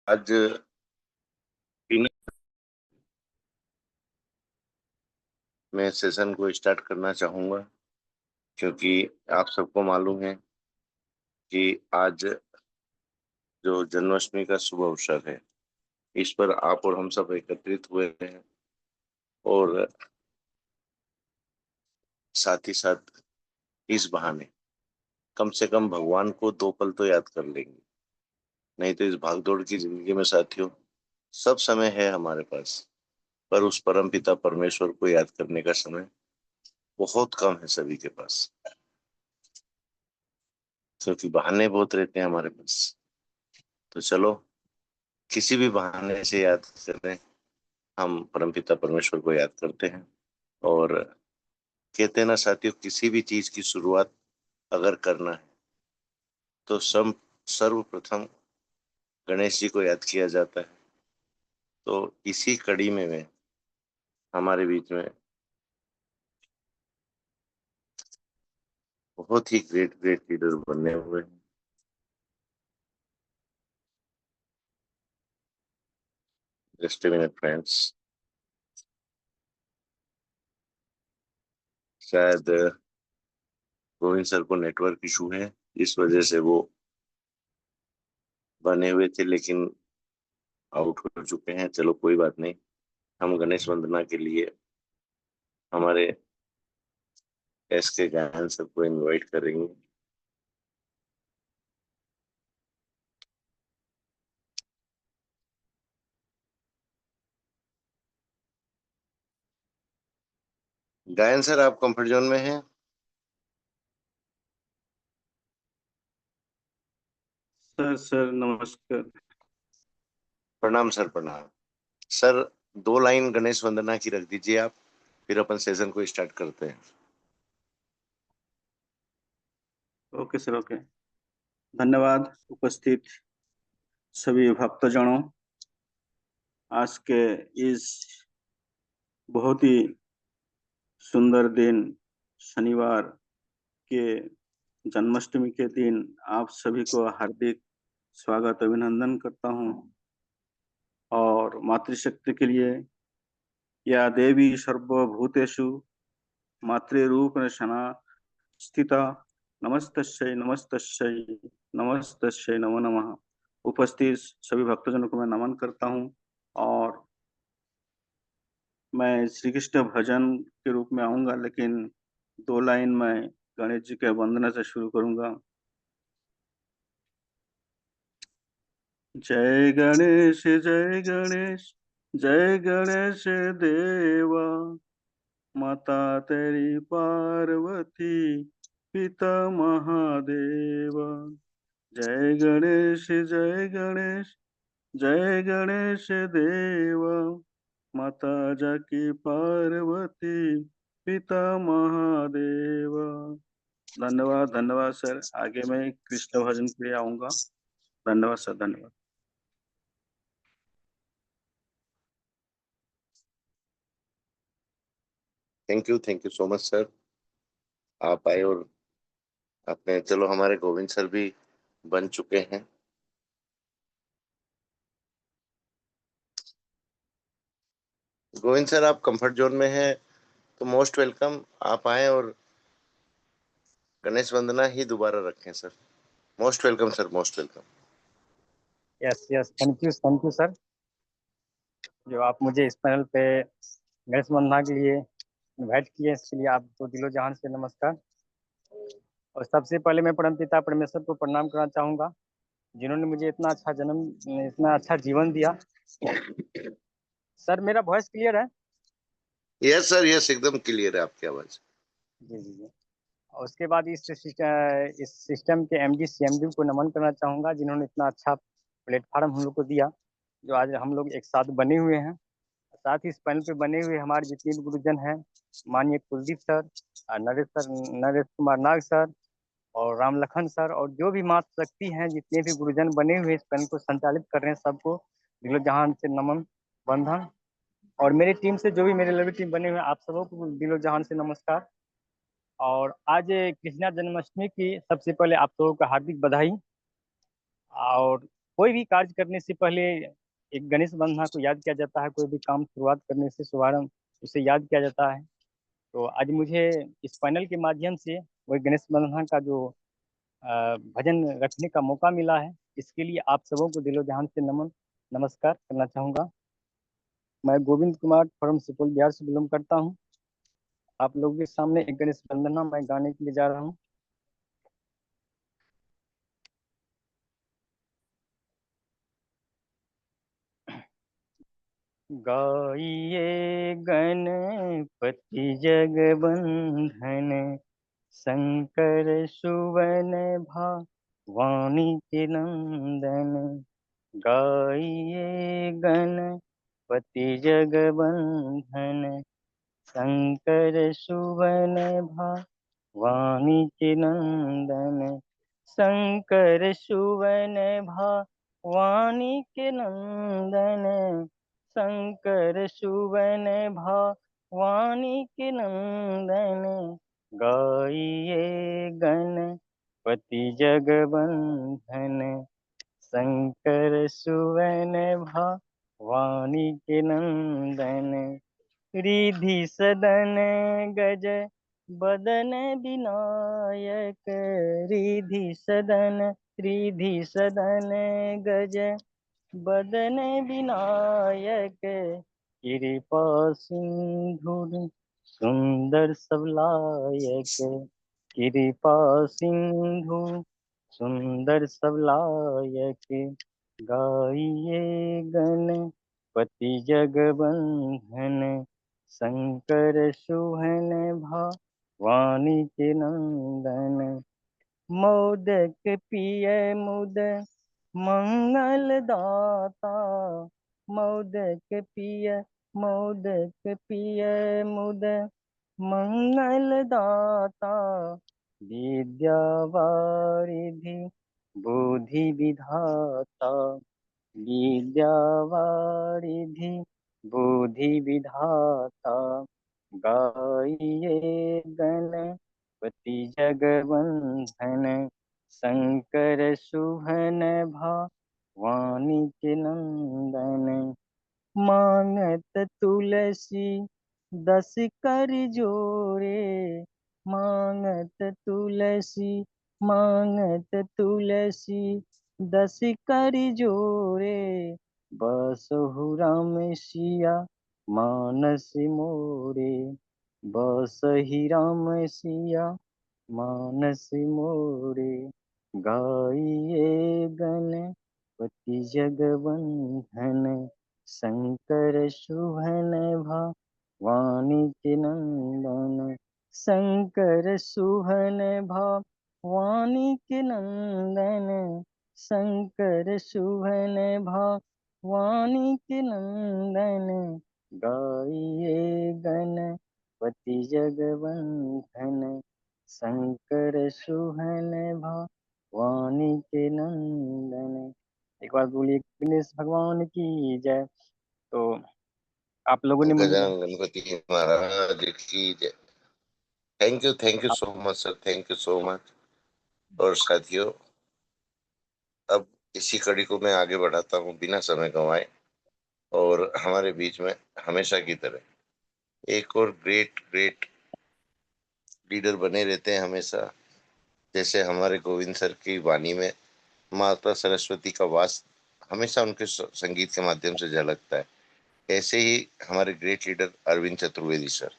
आज इन- मैं सेशन को स्टार्ट करना चाहूंगा क्योंकि आप सबको मालूम है कि आज जो जन्माष्टमी का शुभ अवसर है, इस पर आप और हम सब एकत्रित हुए हैं और साथ ही साथ इस बहाने कम से कम भगवान को दो पल तो याद कर लेंगे। नहीं तो इस भागदौड़ की जिंदगी में साथियों, सब समय है हमारे पास, पर उस परम पिता परमेश्वर को याद करने का समय बहुत कम है सभी के पास, क्योंकि बहाने बहुत रहते हैं हमारे पास। तो चलो, किसी भी बहाने से याद करें, हम परमपिता परमेश्वर को याद करते हैं। और कहते हैं ना साथियों, किसी भी चीज की शुरुआत अगर करना है तो सर्वप्रथम गणेश जी को याद किया जाता है। तो इसी कड़ी में मैं हमारे बीच में बहुत ही ग्रेट ग्रेट लीडर बनने हुए हैं। जस्ट ए मिनट फ्रेंड्स, शायद गोविंद सर को नेटवर्क इशू है, इस वजह से वो बने हुए थे लेकिन आउट हो चुके हैं। चलो कोई बात नहीं, हम गणेश वंदना के लिए हमारे एस के गायन सबको इनवाइट करेंगे। गायन सर, आप कंफर्ट जोन में हैं? सर नमस्कार। प्रणाम सर, प्रणाम सर। दो लाइन गणेश वंदना की रख दीजिए आप, फिर अपन सेशन को स्टार्ट करते हैं। Okay sir, okay. धन्यवाद उपस्थित सभी भक्तजनों। आज के इस बहुत ही सुंदर दिन, शनिवार के जन्माष्टमी के दिन, आप सभी को हार्दिक स्वागत अभिनंदन करता हूं। और मातृशक्ति के लिए, या देवी सर्वभूतेषु मातृरूपेण स्थिता, नमस्तस्यै नमस्तस्यै नमस्तस्यै नमो नमः। उपस्थित सभी भक्तजनों को मैं नमन करता हूँ। और मैं श्री कृष्ण भजन के रूप में आऊंगा, लेकिन दो लाइन मैं गणेश जी के वंदना से शुरू करूंगा। जय गणेश जय गणेश, जय गणेश देवा, माता तेरी पार्वती, पिता महादेवा। जय गणेश जय गणेश, जय गणेश देवा, माता जाकी पार्वती, पिता महादेवा। धन्यवाद धन्यवाद सर। आगे मैं कृष्ण भजन के लिए आऊंगा। धन्यवाद सर, धन्यवाद। Thank you so much sir, आप आए और अपने, चलो हमारे गोविंद सर भी बन चुके हैं। गोविंद सर, आप कंफर्ट जोन में हैं तो मोस्ट वेलकम, आप आए और गणेश वंदना ही दोबारा रखें sir. Most welcome sir, most welcome. Yes yes, thank you sir, जो आप मुझे इस पैनल पे गणेश वंदना के लिए इनवाइट किए, इसके लिए आपको दिलो जहान से नमस्कार। और सबसे पहले मैं परमपिता परमेश्वर को प्रणाम करना चाहूँगा, जिन्होंने मुझे इतना अच्छा जन्म, इतना अच्छा जीवन दिया। सर मेरा वॉइस क्लियर है? यस सर, यस, एकदम क्लियर है आपकी आवाज। जी जी जी। और उसके बाद इस सिस्टम के एमडी सीएमडी को नमन करना चाहूँगा, जिन्होंने इतना अच्छा प्लेटफार्म हम लोग को दिया, जो आज हम लोग एक साथ बने हुए हैं। साथ ही इस पैनल पे बने हुए हमारे जितने भी गुरुजन हैं, माननीय कुलदीप सर, नरेश कुमार नाग सर, और राम लखन सर, और जो भी माता शक्ति हैं, जितने भी गुरुजन बने हुए इस पैनल को संचालित कर रहे हैं, सबको दिलो जहान से नमन बंधन। और मेरी टीम से जो भी मेरे लवी टीम बने हुए हैं, आप सबको दिलो जहान से नमस्कार। और आज कृष्णा जन्माष्टमी की सबसे पहले आप सबको का हार्दिक बधाई। और कोई भी कार्य करने से पहले एक गणेश वंदना को याद किया जाता है। कोई भी काम शुरुआत करने से शुभारंभ उसे याद किया जाता है। तो आज मुझे इस पैनल के माध्यम से वही गणेश वंदना का जो भजन रखने का मौका मिला है, इसके लिए आप सबों को दिलो जहान से नमन नमस्कार करना चाहूँगा। मैं गोविंद कुमार फ्रॉम सुपौल बिहार से बिलोंग करता हूँ। आप लोगों के सामने एक गणेश वंदना मैं गाने के लिए जा रहा हूँ। गाइए गणपति जगबंधन, शंकर सुवन भवानी के नंदन। गाइए गणपति जगबंधन, शंकर सुवन भवानी के नंदन। शंकर सुवन भवानी के नंदन, शंकर सुवन भवानी के नंदन। गाइए गणपति जगबंधन, शंकर सुवन भवानी के नंदन। रिधि सदन गज बदन विनायक, रिधि सदन गज बदन विनायक। कृपा सिंधु सुंदर सबलायक, कृपा सिंधु सुंदर सबलायक। गाइए गणपति जगबंधन, शंकर सुवन भवानी के नंदन। मोदक पिय मुद मंगल दाता, मोदक पिय मुद मंगल दाता। विद्या वारिधि बुद्धि विधाता, विद्या वारिधि बुद्धि विधाता। गाइए गणपति जगबंधन, शंकर सुवन भवानी के नंदन। मांगत तुलसी 10 कर जोरे, मांगत तुलसी 10 कर जोरे। बसहु राम सिया मानस मोरे, बसहि राम सिया मानस मोरे। गाइए गणपति जगबंधन, शंकर सुवन भवानी के नंदन। शंकर सुवन भवानी के नंदन, शंकर सुवन भवानी के नंदन। गाइए गणपति जगबंधन, शंकर सुवन भवानी के नंदन। एक बार बोलिए गणेश भगवान की जय। तो आप लोगों ने मुझे गजानन गणपति महाराज की जय। Thank you so much sir, thank you so much. और साथियों, अब इसी कड़ी को मैं आगे बढ़ाता हूँ बिना समय गंवाए, और हमारे बीच में हमेशा की तरह एक और ग्रेट ग्रेट लीडर बने रहते हैं हमेशा। जैसे हमारे गोविंद सर की वाणी में माता सरस्वती का वास हमेशा उनके संगीत के माध्यम से झलकता है, ऐसे ही हमारे great leader Arvind Chaturvedi sir.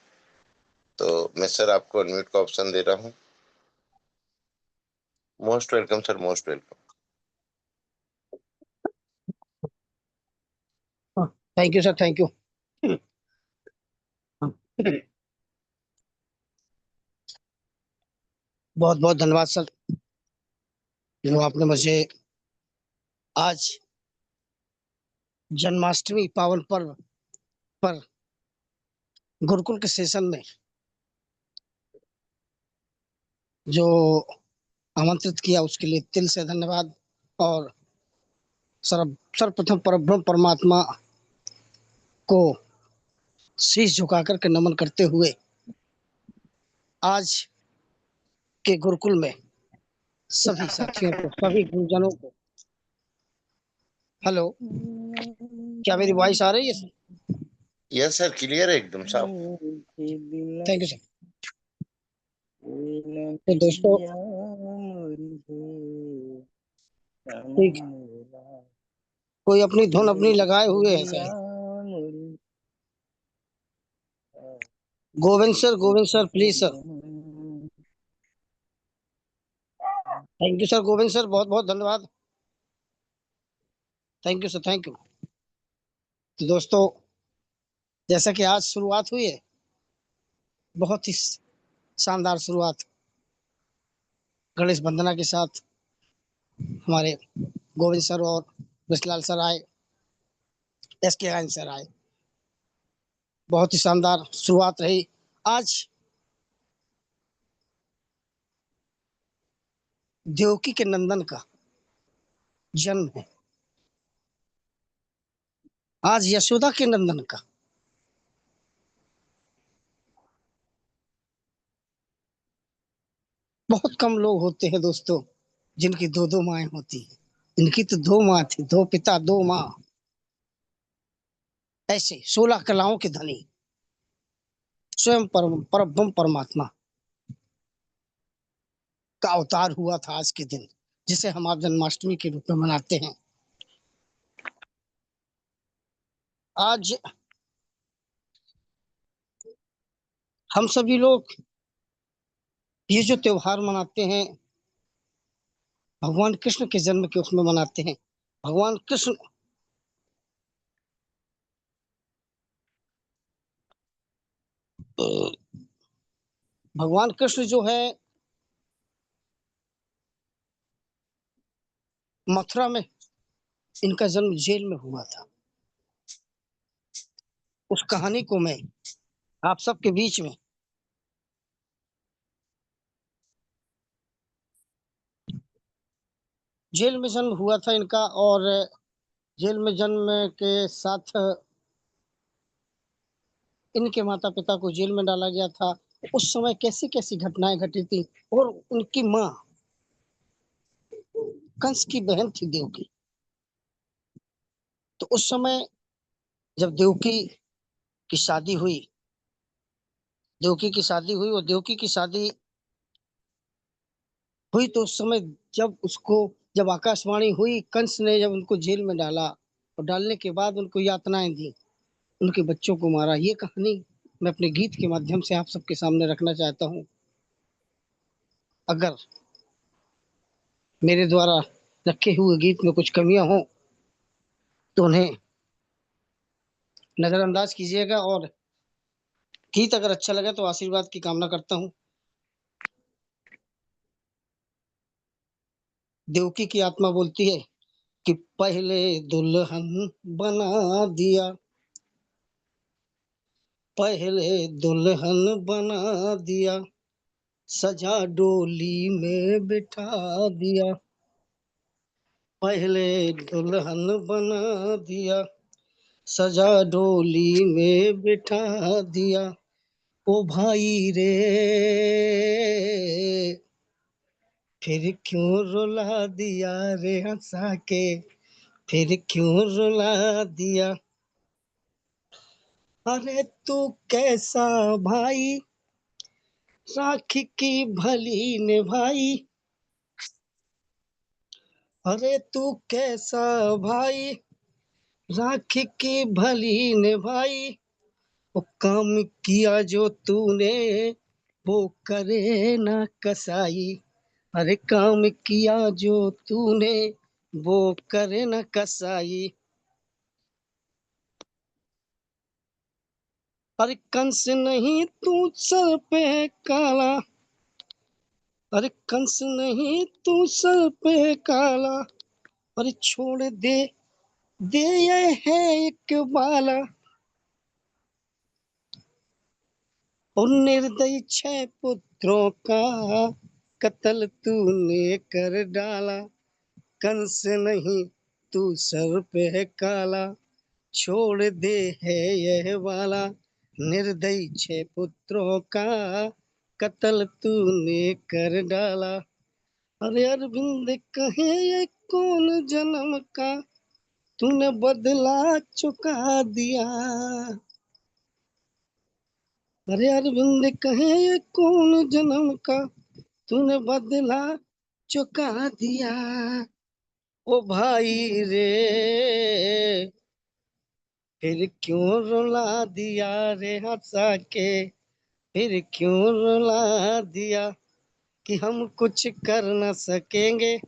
तो मैं सर आपको अनम्यूट का ऑप्शन दे रहा हूँ। Most welcome sir, most welcome. Thank you sir, thank you. बहुत बहुत धन्यवाद सर, जो आपने मुझे आज जन्माष्टमी पावन पर्व पर गुरुकुल के सेशन में जो आमंत्रित किया, उसके लिए दिल से धन्यवाद। और सर्वप्रथम परब्रह्म परमात्मा को शीश झुका करके नमन करते हुए आज के गुरुकुल में सभी साथियों को, सभी गुरुजनों को हेलो, क्या मेरी वॉइस आ रही है सर? यस सर, क्लियर है, एकदम साफ। Thank you sir. तो दोस्तों, ठीक, कोई अपनी धुन अपनी लगाए हुए है sir. Govind sir please sir. Thank you sir, Govind sir बहुत बहुत धन्यवाद। Thank you sir, thank you. तो दोस्तों, जैसा कि आज शुरुआत हुई है, बहुत ही शानदार शुरुआत गणेश वंदना के साथ हमारे गोविंद सर और विशलाल सर आए, SK गायन सर आए। बहुत ही शानदार शुरुआत रही। आज देवकी के नंदन का जन्म है, आज यशोदा के नंदन का। बहुत कम लोग होते हैं दोस्तों जिनकी दो दो माएँ होती हैं। इनकी तो दो माँ थी, दो पिता दो माँ। ऐसे 16 कलाओं के धनी स्वयं परम परमात्मा का अवतार हुआ था आज के दिन, जिसे हम आप जन्माष्टमी के रूप में मनाते हैं। आज हम सभी लोग ये जो त्योहार मनाते हैं, भगवान कृष्ण के जन्म के उसमें मनाते हैं। भगवान कृष्ण भगवान कृष्ण जो है, मथुरा में इनका जन्म जेल में हुआ था। उस कहानी को मैं आप सबके बीच में जेल में जन्म हुआ था इनका, और जेल में जन्म के साथ इनके माता पिता को जेल में डाला गया था। उस समय कैसी कैसी घटनाएं घटी थी। और उनकी माँ कंस की बहन थी देवकी। तो उस समय जब की शादी हुई देवकी की शादी हुई और देवकी की शादी हुई, तो उस समय जब आकाशवाणी हुई, कंस ने जब उनको जेल में डाला और डालने के बाद उनको यातनाएं दी, उनके बच्चों को मारा। ये कहानी मैं अपने गीत के माध्यम से आप सबके सामने रखना चाहता हूँ। अगर मेरे द्वारा रखे हुए गीत में कुछ कमियां हो तो उन्हें नजरअंदाज कीजिएगा, और गीत अगर अच्छा लगे तो आशीर्वाद की कामना करता हूँ। देवकी की आत्मा बोलती है कि पहले दुल्हन बना दिया, पहले दुल्हन बना दिया, सजा डोली में बिठा दिया, पहले दुल्हन बना दिया, सजा डोली में बिठा दिया। ओ भाई रे, फिर क्यों रुला दिया रे हंसा के, फिर क्यों रुला दिया। अरे तू कैसा भाई, राखी की भली ने भाई। अरे तू कैसा भाई, राखी की भली ने भाई। वो काम किया जो तूने, वो करे ना कसाई। अरे काम किया जो तूने, वो करे ना कसाई। अरे कंस नहीं तू सर पे काला, अरे कंस नहीं तू सर पे काला। अरे छोड़ दे, दे ये है एक बाला। और निर्दयी 6 पुत्रों का कत्ल तूने कर डाला। कंस नहीं तू सर पे काला, छोड़ दे है यह वाला। निर्दयी 6 पुत्रों का कत्ल तूने कर डाला। अरे अरविंद कहे ये कौन जन्म का, तूने बदला चुका दिया। अरे अरविंद कहे ये कौन जन्म का तूने बदला चुका दिया। ओ भाई रे फिर क्यों रुला दिया रे हंसा के, फिर क्यों रुला दिया कि हम कुछ कर न सकेंगे,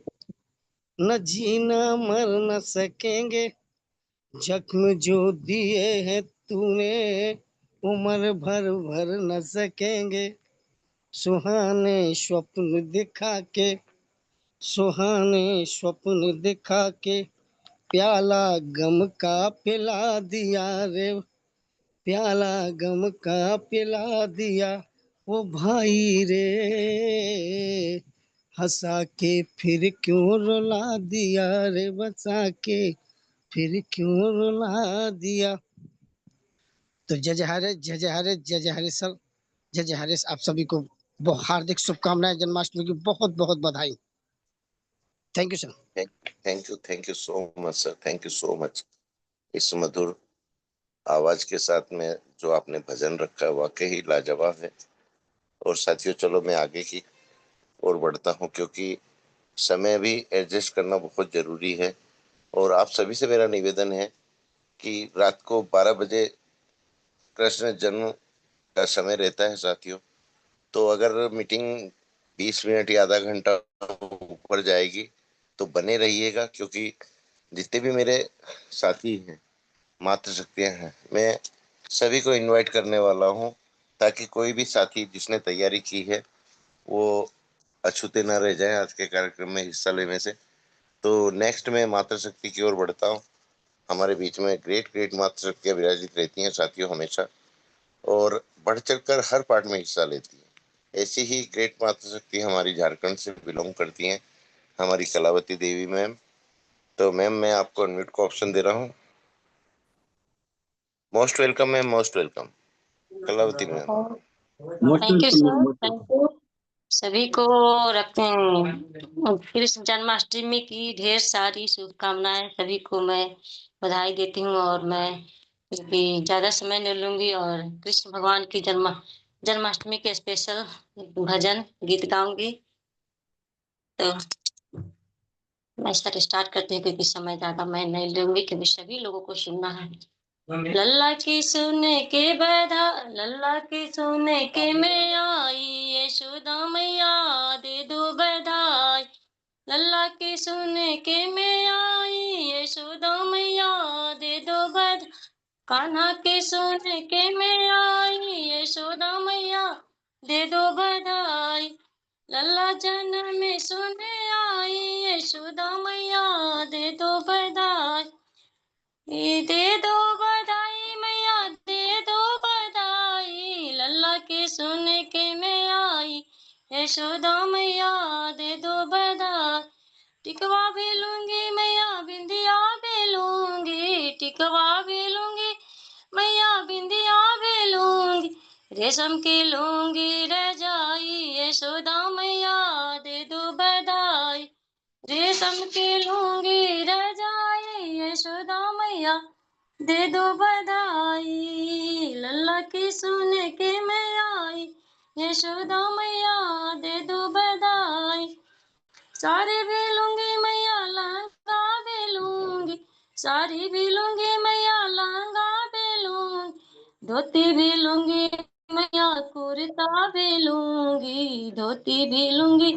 न जीना मर न सकेंगे, जख्म जो दिए हैं तूने उम्र भर भर न सकेंगे। सुहाने स्वप्न दिखा के, सुहाने स्वप्न दिखा के प्याला गम का पिला दिया रे, प्याला गम का पिला दिया। वो भाई रे हंसा के फिर क्यों रुला दिया रे, बचा के फिर क्यों रुला दिया। तो जय जय हरे, जय जय हरे, जय जय हरे सर, जय जय हरे। आप सभी को बहुत हार्दिक शुभकामनाएं, जन्माष्टमी की बहुत बहुत बधाई। Thank you sir. Thank you so much sir, thank you so much. इस मधुर आवाज के साथ में जो आपने भजन रखा है वाकई ही लाजवाब है। और साथियों चलो मैं आगे की ओर बढ़ता हूँ, क्योंकि समय भी एडजस्ट करना बहुत जरूरी है। और आप सभी से मेरा निवेदन है कि रात को 12 बजे कृष्ण जन्म का समय रहता है साथियों। तो अगर मीटिंग 20 मिनट या आधा घंटा ऊपर जाएगी तो बने रहिएगा, क्योंकि जितने भी मेरे साथी हैं, मातृशक्तियां हैं, मैं सभी को इनवाइट करने वाला हूं, ताकि कोई भी साथी जिसने तैयारी की है वो अछूते न रह जाए आज के कार्यक्रम में हिस्सा लेने से। तो नेक्स्ट मैं मातृशक्ति की ओर बढ़ता हूँ। हमारे बीच में ग्रेट ग्रेट मातृशक्तियां विराजित रहती हैं साथियों हमेशा, और बढ़ चढ़कर हर पार्ट में हिस्सा लेती हैं। ऐसी ही ग्रेट मातृशक्ति हमारी झारखंड से बिलोंग करती हैं, हमारी कलावती देवी मैम। तो मैम मैं आपको अनम्यूट का ऑप्शन दे रहा हूँ। Most welcome ma'am, most welcome Kalavati ma'am. Thank you sir, thank you. सभी को रखते हैं कृष्ण जन्माष्टमी की ढेर सारी शुभकामनाएं। सभी को मैं बधाई देती हूँ, और मैं क्योंकि ज्यादा समय नहीं लूंगी और कृष्ण भगवान की जन्माष्टमी के स्पेशल भजन गीत गाऊंगी। तो मैं स्टार्ट करती हूँ, क्योंकि समय ज्यादा मैं नहीं लूंगी, क्योंकि सभी लोगों को सुनना है। लल्ला की सुने के बधा, लल्ला की सुने के मैं आई, यशोदा मैया दे दो बधाई। लल्ला की सुने के मैं आई, यशोदा मैया दे दो बधाई। कान्हा के सुने के मैं आई, यशोदा मैया दे दो बधाई। लल्ला जन्म में सुने आई, यशोदा मैया दे दो बधाई। दे दो बधाई मैया दे दो बधाई, लल्ला के सुन के मैं आई, यशोदा मैया दे दो बधाई। टिकवा भी लूंगी मैया बिंदिया भी लूंगी, टिकवा भी लूंगी मैया बिंदिया भी लूंगी। रेशम की लूंगी रजाई, यशोदा मैया दे दो बधाई। रेशम की लूंगी रजाई, यशोदा मैया दे दो बधाई। लल्ला की सुन के मैं आई, यशोदा मैया दे दो बधाई। साड़ी भी लूंगी मैया लहंगा भी लूंगी, साड़ी भी लूंगी मैया लहंगा भी लूंगी। धोती भी लूंगी मैया कुर्ता भी लूंगी, धोती भी लूंगी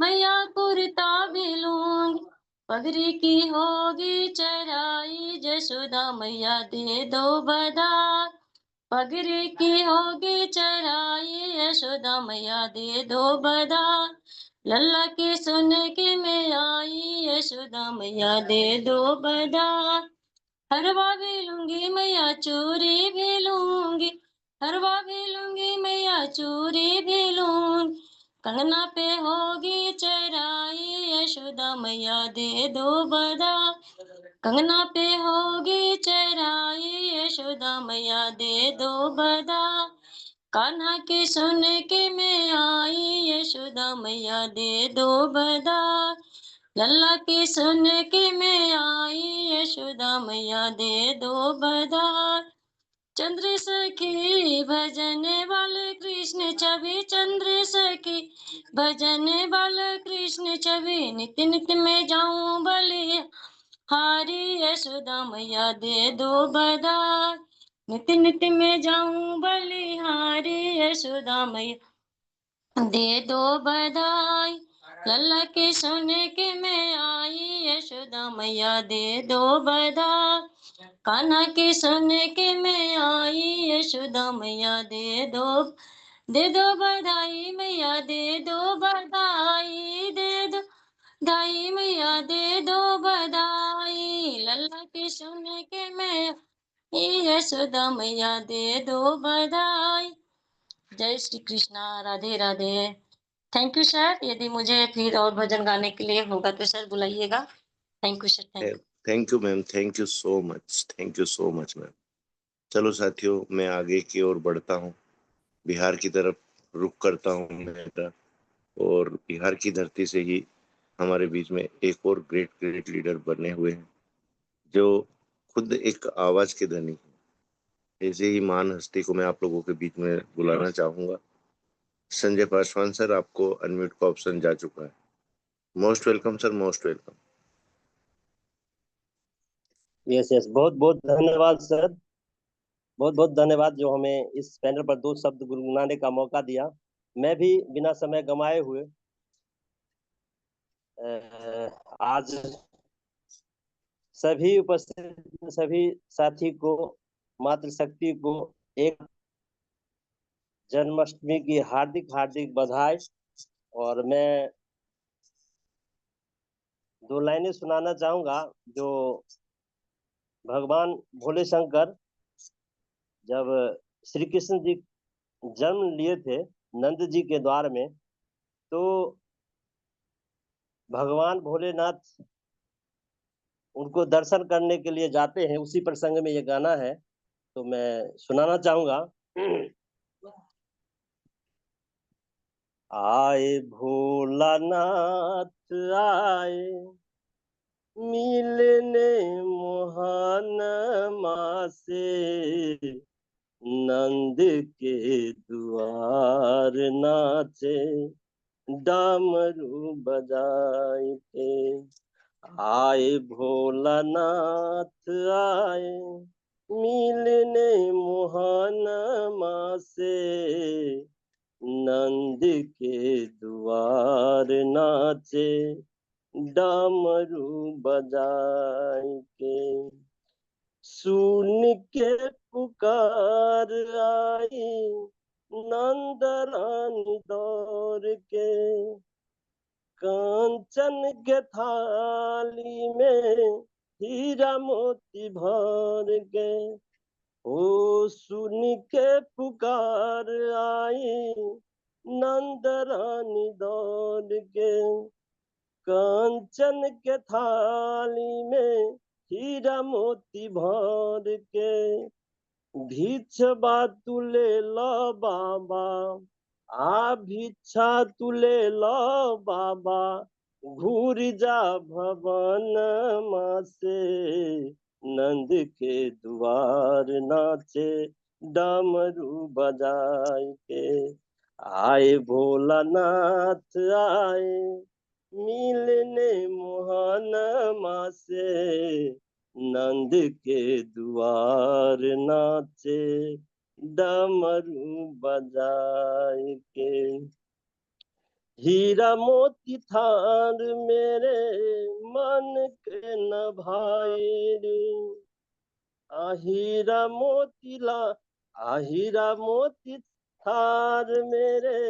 मैया कुर्ता भी लूंगी। पगड़ी की होगी चढ़ाई, यशोदा मैया दे दो बधाई। पगड़ी की होगी चढ़ाई, यशोदा मैया दे दो बधाई। लल्ला की सुन के मैं आई, यशोदा मैया दे दो बधाई। हरवा भी लूंगी मैया चूरी भी लूंगी, हरवा भी लूंगी मैया चूरी भी लूंगी। कंगना पे होगी चढ़ाई, यशोदा मैया दे दो बधाई। कंगना पे होगी चढ़ाई, यशोदा मैया दे दो बधाई। कान्हा की सुन के मैं आई, यशोदा मैया दे दो बधाई। लल्ला की सुन के मैं आई यशोदा मैया दे दो बधाई। चंद्र सखी भजन वाले कृष्ण छवि, चंद्र सखी भजन वाले कृष्ण छवि, नित्य नित्य में जाऊं बलि हारी यशोदा मैया दे दो बधाई। नित्य नित्य में जाऊं बलिहारी यशोदा मैया दे दो बधाई। लल्ला के सोने के मैं आई यशोदा मैया दे दो बधाई। कान्हा के सोने के मैं आई यशोदा मैया दे दो बधाई, मैया दे दो बधाई, दे दो दाई मैया दे दो बधाई। लल्ला के सुन के मैं यशोदा मैया दे दो बधाई। जय Shri Krishna, Radhe Radhe. Thank you sir. यदि मुझे फिर और भजन गाने के लिए होगा तो सर बुलाइएगा। Thank you sir. Thank you ma'am, thank you so much, thank you so much ma'am. चलो साथियों, मैं आगे की ओर बढ़ता हूँ, बिहार की तरफ रुख करता हूँ मेरा। और बिहार की धरती से ही हमारे बीच में एक और ग्रेट ग्रेट लीडर बने हुए हैं, जो खुद एक आवाज के धनी हैं। ऐसे ही महान हस्ती को मैं आप लोगों के बीच में बुलाना चाहूंगा। संजय पासवान सर, आपको अनम्यूट का ऑप्शन जा चुका है। Most welcome sir, most welcome. Yes yes, बहुत बहुत धन्यवाद सर। बहुत बहुत धन्यवाद जो हमें इस पैनल पर 2 शब्द गुनगुनाने का मौका दिया। मैं भी बिना समय गंवाए हुए आज सभी उपस्थित सभी साथी को, मातृशक्ति को एक जन्माष्टमी की हार्दिक हार्दिक बधाई। और मैं 2 लाइनें सुनाना चाहूंगा। जो भगवान भोले शंकर जब श्री कृष्ण जी जन्म लिए थे नंद जी के द्वार में, तो भगवान भोलेनाथ उनको दर्शन करने के लिए जाते हैं। उसी प्रसंग में ये गाना है, तो मैं सुनाना चाहूंगा। आए भोलानाथ आए, मिलने मोहन माँ से, नंद के द्वार नाचे, डमरू बजाए थे। आए भोलानाथ आए, मिलने मोहन माँ से, नंद के द्वार नाचे, डमरू बजाए के। सुन के पुकार आई नंद रानी दौड़ के, कांचन के थाली में हीरा मोती भर के। ओ सुन के पुकार आई नंद रानी दौड़ के, कांचन के थाली में हीरा मोती भर के। भिक्षवा तुले लो बाबा, भिक्षा तुले लो बाबा, घूर जा भवन माँ से, नंद के द्वार नाचे, डमरू बजाए के। आए भोलानाथ आए, मिलने मोहन माँ से, नंद के द्वार नाचे, डमरू बजाए के। हीरा मोती थार मेरे मन के न भाई रे, हीरा मोती थार मेरे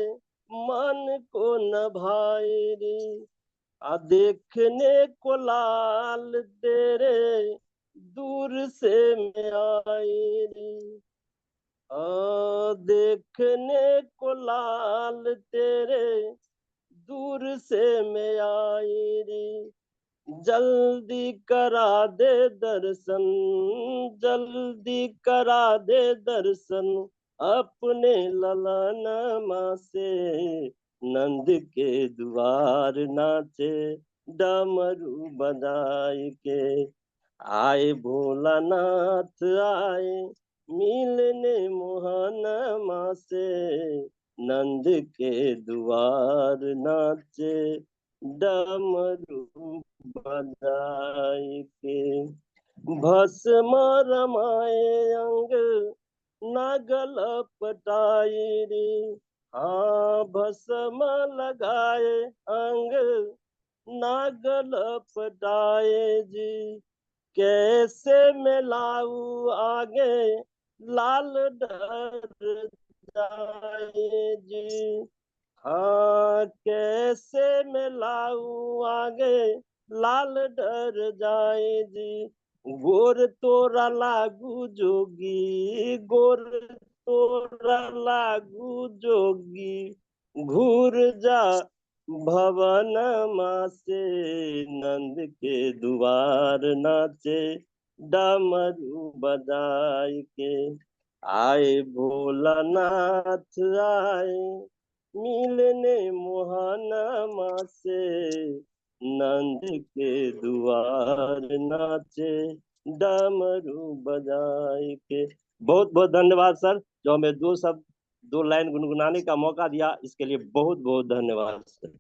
मन को न भाई रे। देखने को लाल तेरे दूर से मैं आई रे, देखने को लाल तेरे दूर से मैं आई रे। जल्दी करा दे दर्शन, जल्दी करा दे दर्शन, अपने ललन माँ से, नंद के द्वार नाचे, डमरू बजाए के। आए भोलानाथ आए मिलने मोहन माँ से, नंद के द्वार नाचे डमरू बजाए के। भस्म रमाए अंग नागल पटाई रे, हाँ भस्म लगाए अंग नागल पटाए जी। कैसे मिलाऊ आगे लाल डर जाए जी, हाँ कैसे मिलाऊ आगे लाल डर जाए जी। गोर तोरा लागू जोगी, गोर तोरा लागू जोगी, घूर जा भवन माँ से, नंद के द्वार नाचे डमरू बजाए के। आए भोलानाथ आए मिलने मोहन माँ से, नंद के द्वार नाचे डमरू बजाए के। बहुत बहुत धन्यवाद सर, जो हमें दो लाइन गुनगुनाने का मौका दिया, इसके लिए बहुत बहुत धन्यवाद सर।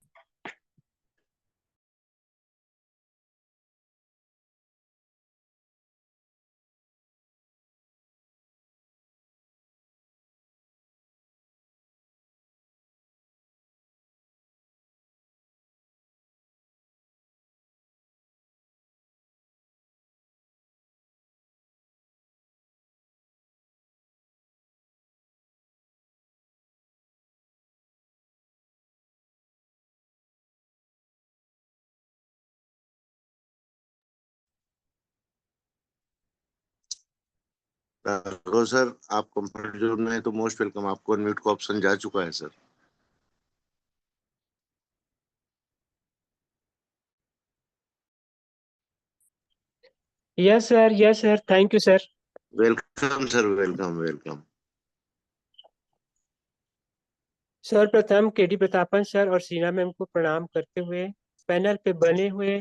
राघव सर, आप कंफर्ट जोन में है तो मोस्ट वेलकम। आपको अनम्यूट का ऑप्शन जा चुका है sir. Yes sir, thank you sir. Welcome sir, welcome welcome. सर्वप्रथम केडी प्रतापन सर और सीना मैम को प्रणाम करते हुए पैनल पे बने हुए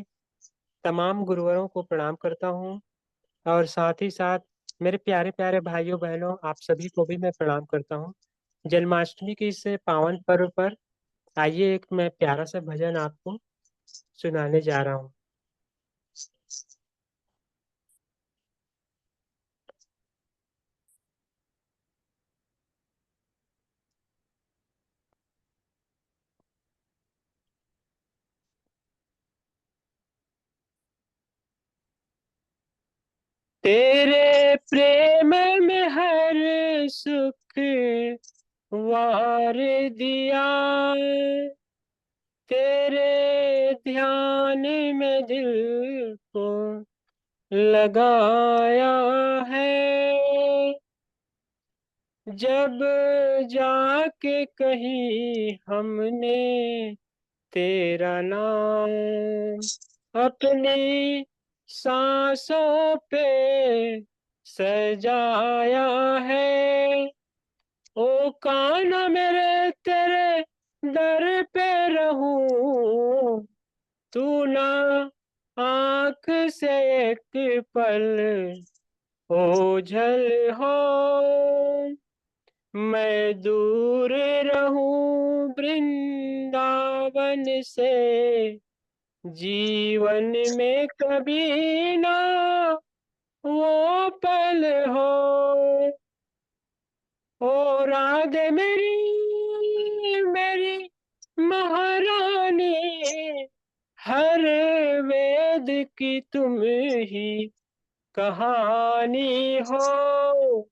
तमाम गुरुवरों को प्रणाम करता हूँ, और साथ ही साथ मेरे प्यारे प्यारे भाइयों बहनों, आप सभी को भी मैं प्रणाम करता हूँ। जन्माष्टमी के इस पावन पर्व पर आइए एक मैं प्यारा सा भजन आपको सुनाने जा रहा हूँ। तेरे प्रेम में हर सुख वार दिया, तेरे ध्यान में दिल को लगाया है। जब जाके कहीं हमने तेरा नाम अपनी सांसों पे सजाया है। ओ कान्हा मेरे तेरे दर पे रहूं, तू ना आंख से एक पल ओझल हो। मैं दूर रहूं वृंदावन से, जीवन में कभी ना वो पल हो। ओ राधे मेरी मेरी महारानी, हर वेद की तुम ही कहानी हो।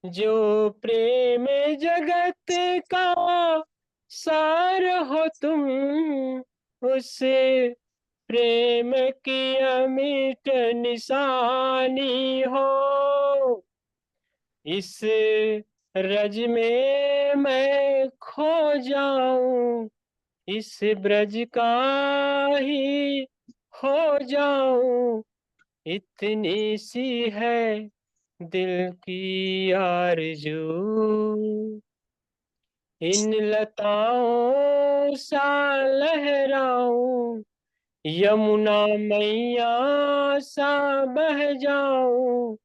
जो प्रेम जगत का सार हो तुम, उस प्रेम की अमिट निशानी हो। इस रज में मैं खो जाऊं, इस ब्रज का ही हो जाऊं, इतनी सी है दिल की आरज़ू। इन लताओं सा लहराऊं, यमुना मैया सा बह जाऊं,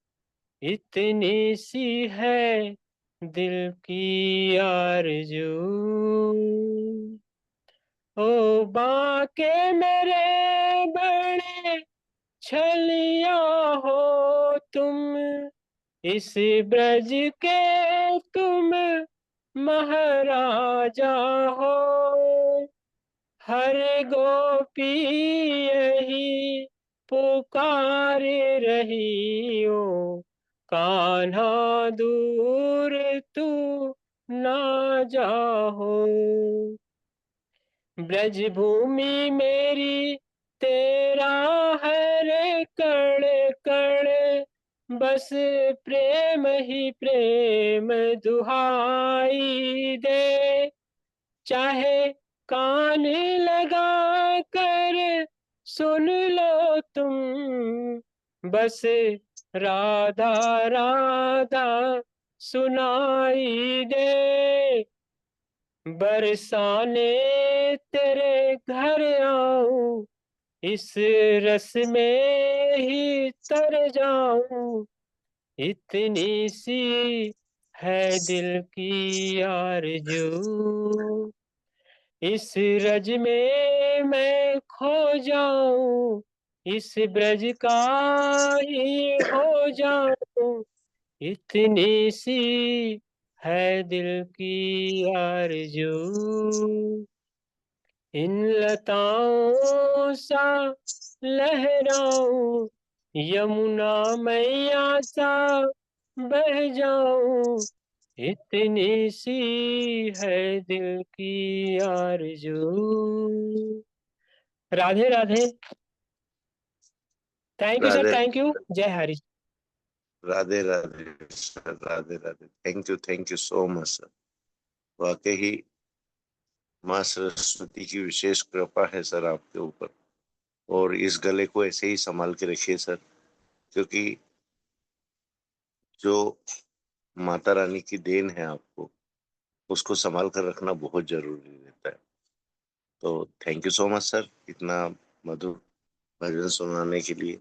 इतनी सी है दिल की आरज़ू। ओ बाके मेरे बड़े छलिया हो तुम, इस ब्रज के तुम महाराजा हो। हर गोपी यही पुकार रही हो, कान्हा दूर तू ना जाओ। ब्रज भूमि मेरी तेरा हर कण कण, बस प्रेम ही प्रेम दुहाई दे। चाहे कान लगा कर सुन लो तुम, बस राधा राधा सुनाई दे। बरसाने तेरे घर आऊं, इस रस में ही तर जाऊं, इतनी सी है दिल की आरज़ू। इस रज में मैं खो जाऊं, इस ब्रज का ही हो जाऊं, इतनी सी है दिल की आरज़ू। इन लताओं सा लहराऊं, यमुना मैया सा बह जाऊं, इतनी सी है दिल की आरज़ू। Radhe Radhe. Thank you sir, Radhe thank you. जय Hari. Radhe Radhe sir, Radhe Radhe. Thank you so much sir. वाकई ही माँ सरस्वती की विशेष कृपा है सर आपके ऊपर, और इस गले को ऐसे ही संभाल के रखिए सर, क्योंकि जो माता रानी की देन है आपको, उसको संभाल कर रखना बहुत जरूरी रहता है। तो thank you so much sir, इतना मधुर भजन सुनाने के लिए।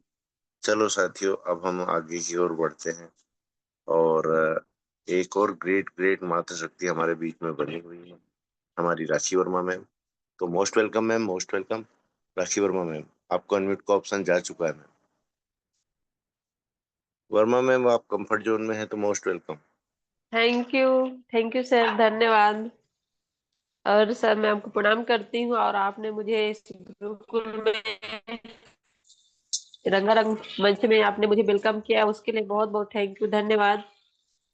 चलो साथियों, अब हम आगे की ओर बढ़ते हैं, और एक और ग्रेट ग्रेट मातृ शक्ति हमारे बीच में बनी हुई है, हमारी राखी वर्मा मैम। तो most welcome ma'am, most welcome. Rakhi Verma ma'am, आपको अनम्यूट का ऑप्शन जा चुका है मैम। वर्मा मैम, आप कंफर्ट जोन में है तो most welcome. Thank you sir, धन्यवाद। और सर मैं आपको प्रणाम करती हूँ, और आपने मुझे इस गुरुकुल में रंगारंग मंच में आपने मुझे वेलकम किया, उसके लिए बहुत बहुत थैंक यू, धन्यवाद।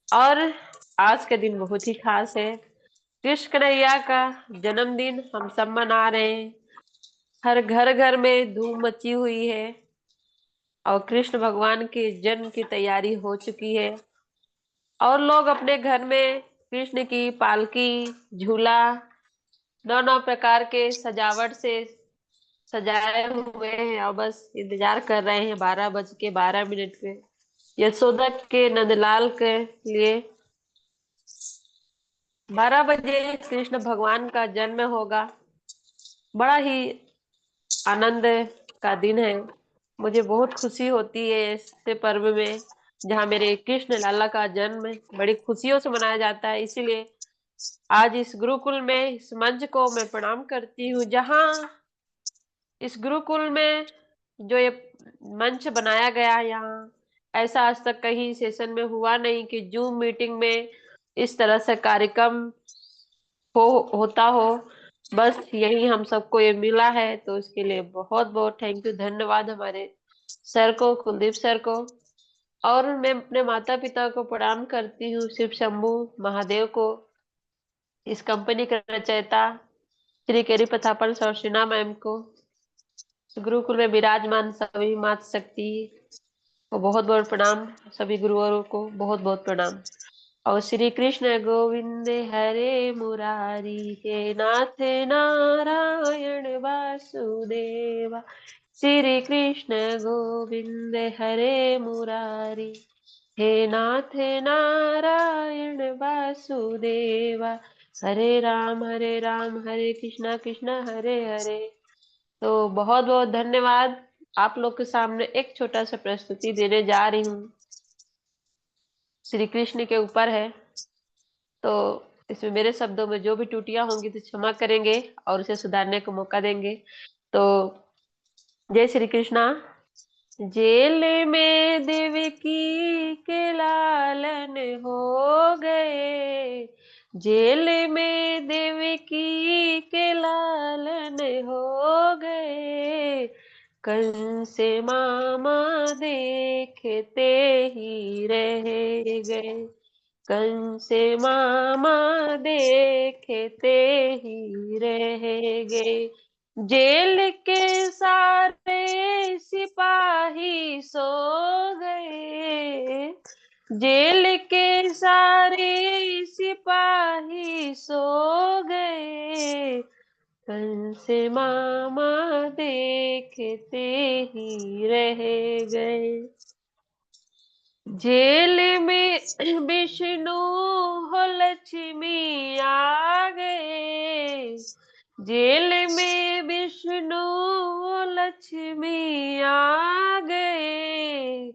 और आज का दिन बहुत ही खास है, कृष्ण कन्हैया का जन्मदिन हम सब मना रहे हैं। हर घर घर में धूम मची हुई है, और कृष्ण भगवान के जन्म की तैयारी हो चुकी है, और लोग अपने घर में कृष्ण की पालकी, झूला, नौ प्रकार के सजावट से सजाए हुए हैं, और बस इंतजार कर रहे हैं 12:12 के यशोदा के नंदलाल के लिए। 12 बजे कृष्ण भगवान का जन्म होगा। बड़ा ही आनंद का दिन है, मुझे बहुत खुशी होती है ऐसे पर्व में जहाँ मेरे कृष्ण लाला का जन्म बड़ी खुशियों से मनाया जाता है। इसीलिए आज इस गुरुकुल में इस मंच को मैं प्रणाम करती हूँ, जहाँ इस गुरुकुल में जो ये मंच बनाया गया है, यहाँ ऐसा आज तक कहीं सेशन में हुआ नहीं कि जूम मीटिंग में इस तरह से कार्यक्रम होता हो। बस यही हम सबको ये मिला है, तो इसके लिए बहुत बहुत थैंक यू, धन्यवाद हमारे सर को, कुलदीप सर को। और मैं अपने माता पिता को प्रणाम करती हूँ, शिव शंभू महादेव को, इस कंपनी के रचयिता श्री केरी प्रतापन सरसिना मैम को, गुरुकुल में विराजमान सभी माता शक्ति को बहुत बहुत प्रणाम, सभी गुरुवरों को बहुत बहुत प्रणाम। और श्री कृष्ण गोविंद हरे मुरारी, हे नाथ नारायण वासुदेवा। श्री कृष्ण गोविंद हरे मुरारी, हे नाथ नारायण वासुदेवा। हरे राम हरे कृष्णा कृष्णा हरे हरे, तो बहुत बहुत धन्यवाद। आप लोग के सामने एक छोटा सा प्रस्तुति देने जा रही हूँ, श्री कृष्ण के ऊपर है। तो इसमें मेरे शब्दों में जो भी त्रुटियां होंगी तो क्षमा करेंगे और उसे सुधारने का मौका देंगे। तो जय श्री कृष्णा। जेल में देवकी के लालन हो गए, जेल में देवकी के लालन हो गए, कंस मामा देखते ही रह गए, कंस मामा देखते ही रह गए। जेल के सारे सिपाही सो गए, जेल के सारे सिपाही सो गए, कंस मामा देखते ही रह गए। जेल में विष्णु हो लक्ष्मी आ गए, जेल में विष्णु हो लक्ष्मी आ गए,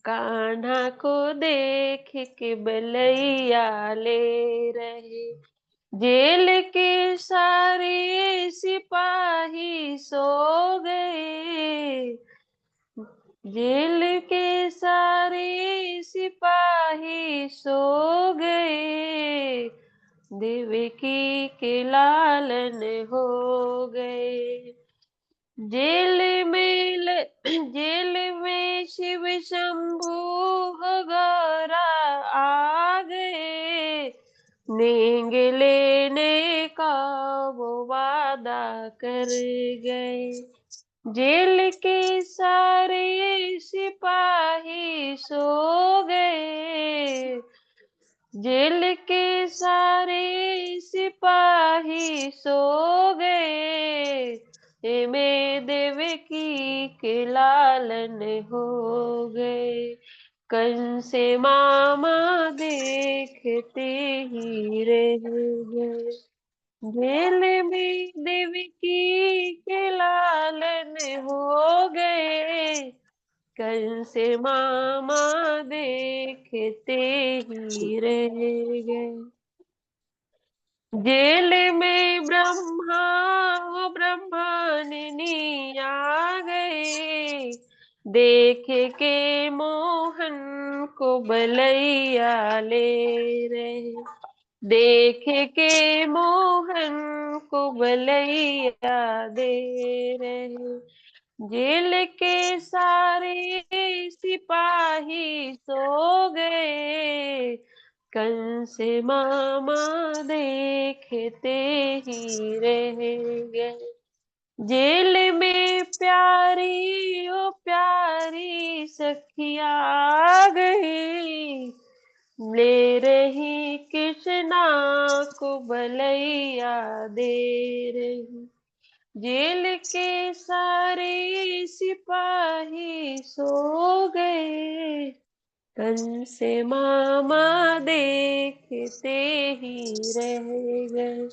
कान्हा को देख के बलैया ले रहे, जेल के सारे सिपाही सो गए, जेल के सारे सिपाही सो गए, देवकी के लालन हो गए। जेल में शिव शंभू गौरा आ गए, नींग लेने का वो वादा कर गए, जेल के सारे सिपाही सो गए, जेल के सारे सिपाही सो गए, में देवकी के लालन हो गए, कंस मामा देखते ही रह गए, जेल में देवकी के लालन हो गए, कंस मामा देखते ही रह गए। जेल में ब्रह्मानी आ गए, देख के मोहन को बलैया ले रहे, देख के मोहन को बलैया दे रहे, जेल के सारे सिपाही सो गए, कंस मामा देखते ही रह गए, जेल में प्यारी ओ प्यारी सखिया आ गई, ले रही कृष्णा को बलैया दे रही, जेल के सारे सिपाही सो गए, कंस मामा देखते ही रह गए,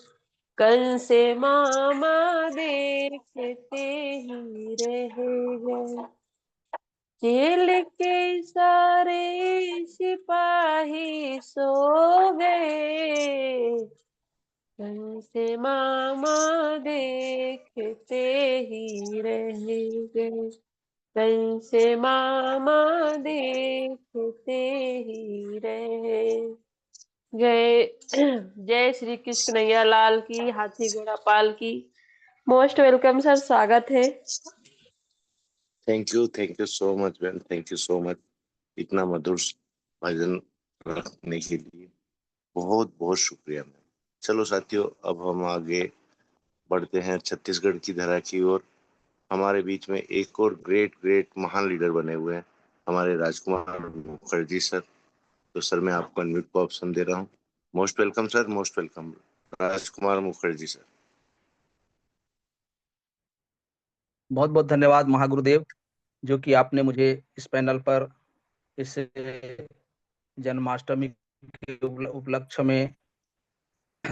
कंस मामा देखते ही रह गए, जेल के सारे सिपाही सो गए, कंस मामा देखते ही रह गए, कंस मामा देखते ही रह गए। जय श्री कृष्ण कन्हैया लाल की, हाथी घोड़ा पाल की। मोस्ट वेलकम सर, स्वागत है। थैंक यू सो मच बहन, थैंक यू सो मच। इतना मधुर भजन रखने के लिए बहुत बहुत शुक्रिया मैम। चलो साथियों, अब हम आगे बढ़ते हैं छत्तीसगढ़ की धरा की ओर। हमारे बीच में एक और ग्रेट महान लीडर बने हुए हैं, हमारे राजकुमार मुखर्जी सर। तो सर मैं आपको अनम्यूट को ऑप्शन दे रहा हूँ। Most welcome sir, most welcome Rajkumar Mukherjee sir. बहुत बहुत धन्यवाद महागुरुदेव, जो कि आपने मुझे इस पैनल पर इस जन्माष्टमी के उपलक्ष्य में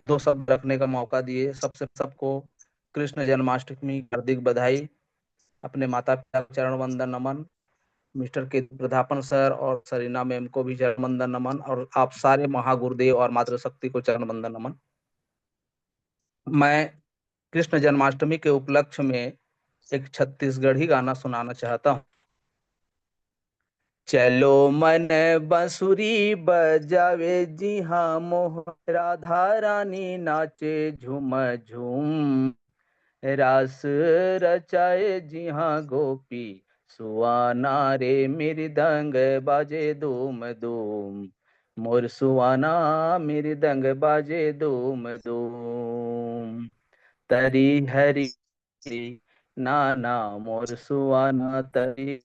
दो शब्द रखने का मौका दिए। सबको कृष्ण जन्माष्टमी की हार्दिक बधाई। अपने माता पिता को चरण वंदन नमन। मिस्टर के प्रतापन सर और सरीना मैम को भी चरण वंदन नमन, और आप सारे महागुरुदेव और मातृशक्ति को चरण वंदन नमन। मैं कृष्ण जन्माष्टमी के उपलक्ष्य में एक छत्तीसगढ़ी गाना सुनाना चाहता हूँ। चलो मन बंसुरी बजावे जी हाँ मोह राधा रानी नाचे झूम झूम, रास रचाए जी हाँ गोपी सुवाना रे मृदंग बाजे दूम दूम, मोर सुवाना मृदंग बाजे दूम दूम, तरी हरी नाना मोर सुवाना तरी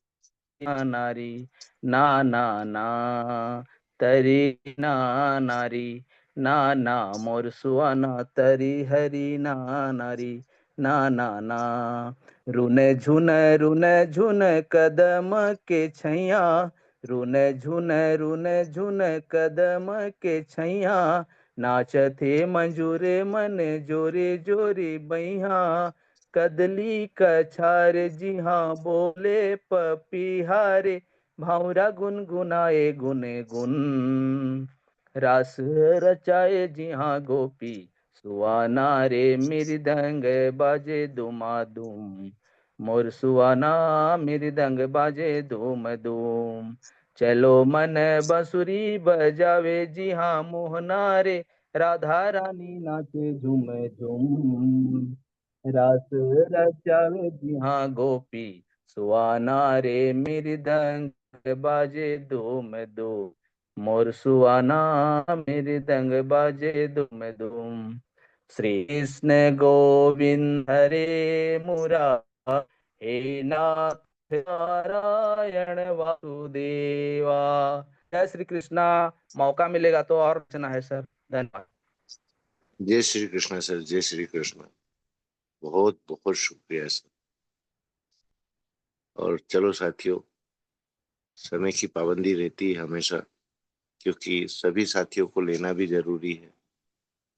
नारी ना ना ना, तरी ना नारी ना ना मोर सुवाना तरी हरी ना नारी ना ना ना, रुन झुन कदम के छैया, रुन झुन कदम के छैया, नाचथे मंजूरे मन जोरे जोरे बैहा, कदली कछार जी हाँ बोले पपीहारे, भावरा गुनगुनाए गुन गुन, रास रचाए जी हाँ गोपी सुवाना रे मृदंग बाजे दुमादुम, मोर सुवाना मृदंग बाजे धूम धूम, चलो मन बंसुरी बजावे जी हाँ मोहना रे, राधा रानी नाचे झूम झूम, रास रचावे जी हाँ गोपी सुवाना रे मृदंग बाजे धूम धूम, मोर सुवाना मृदंग बाजे धूम धूम, श्री कृष्ण गोविंद हरे मुरारी, हे नाथ नारायण वासुदेवा। जय श्री कृष्णा। मौका मिलेगा तो और रचना है सर। धन्यवाद। जय श्री कृष्ण सर, जय श्री कृष्ण। बहुत बहुत शुक्रिया सर। और चलो साथियों, समय की पाबंदी रहती है हमेशा, क्योंकि सभी साथियों को लेना भी जरूरी है।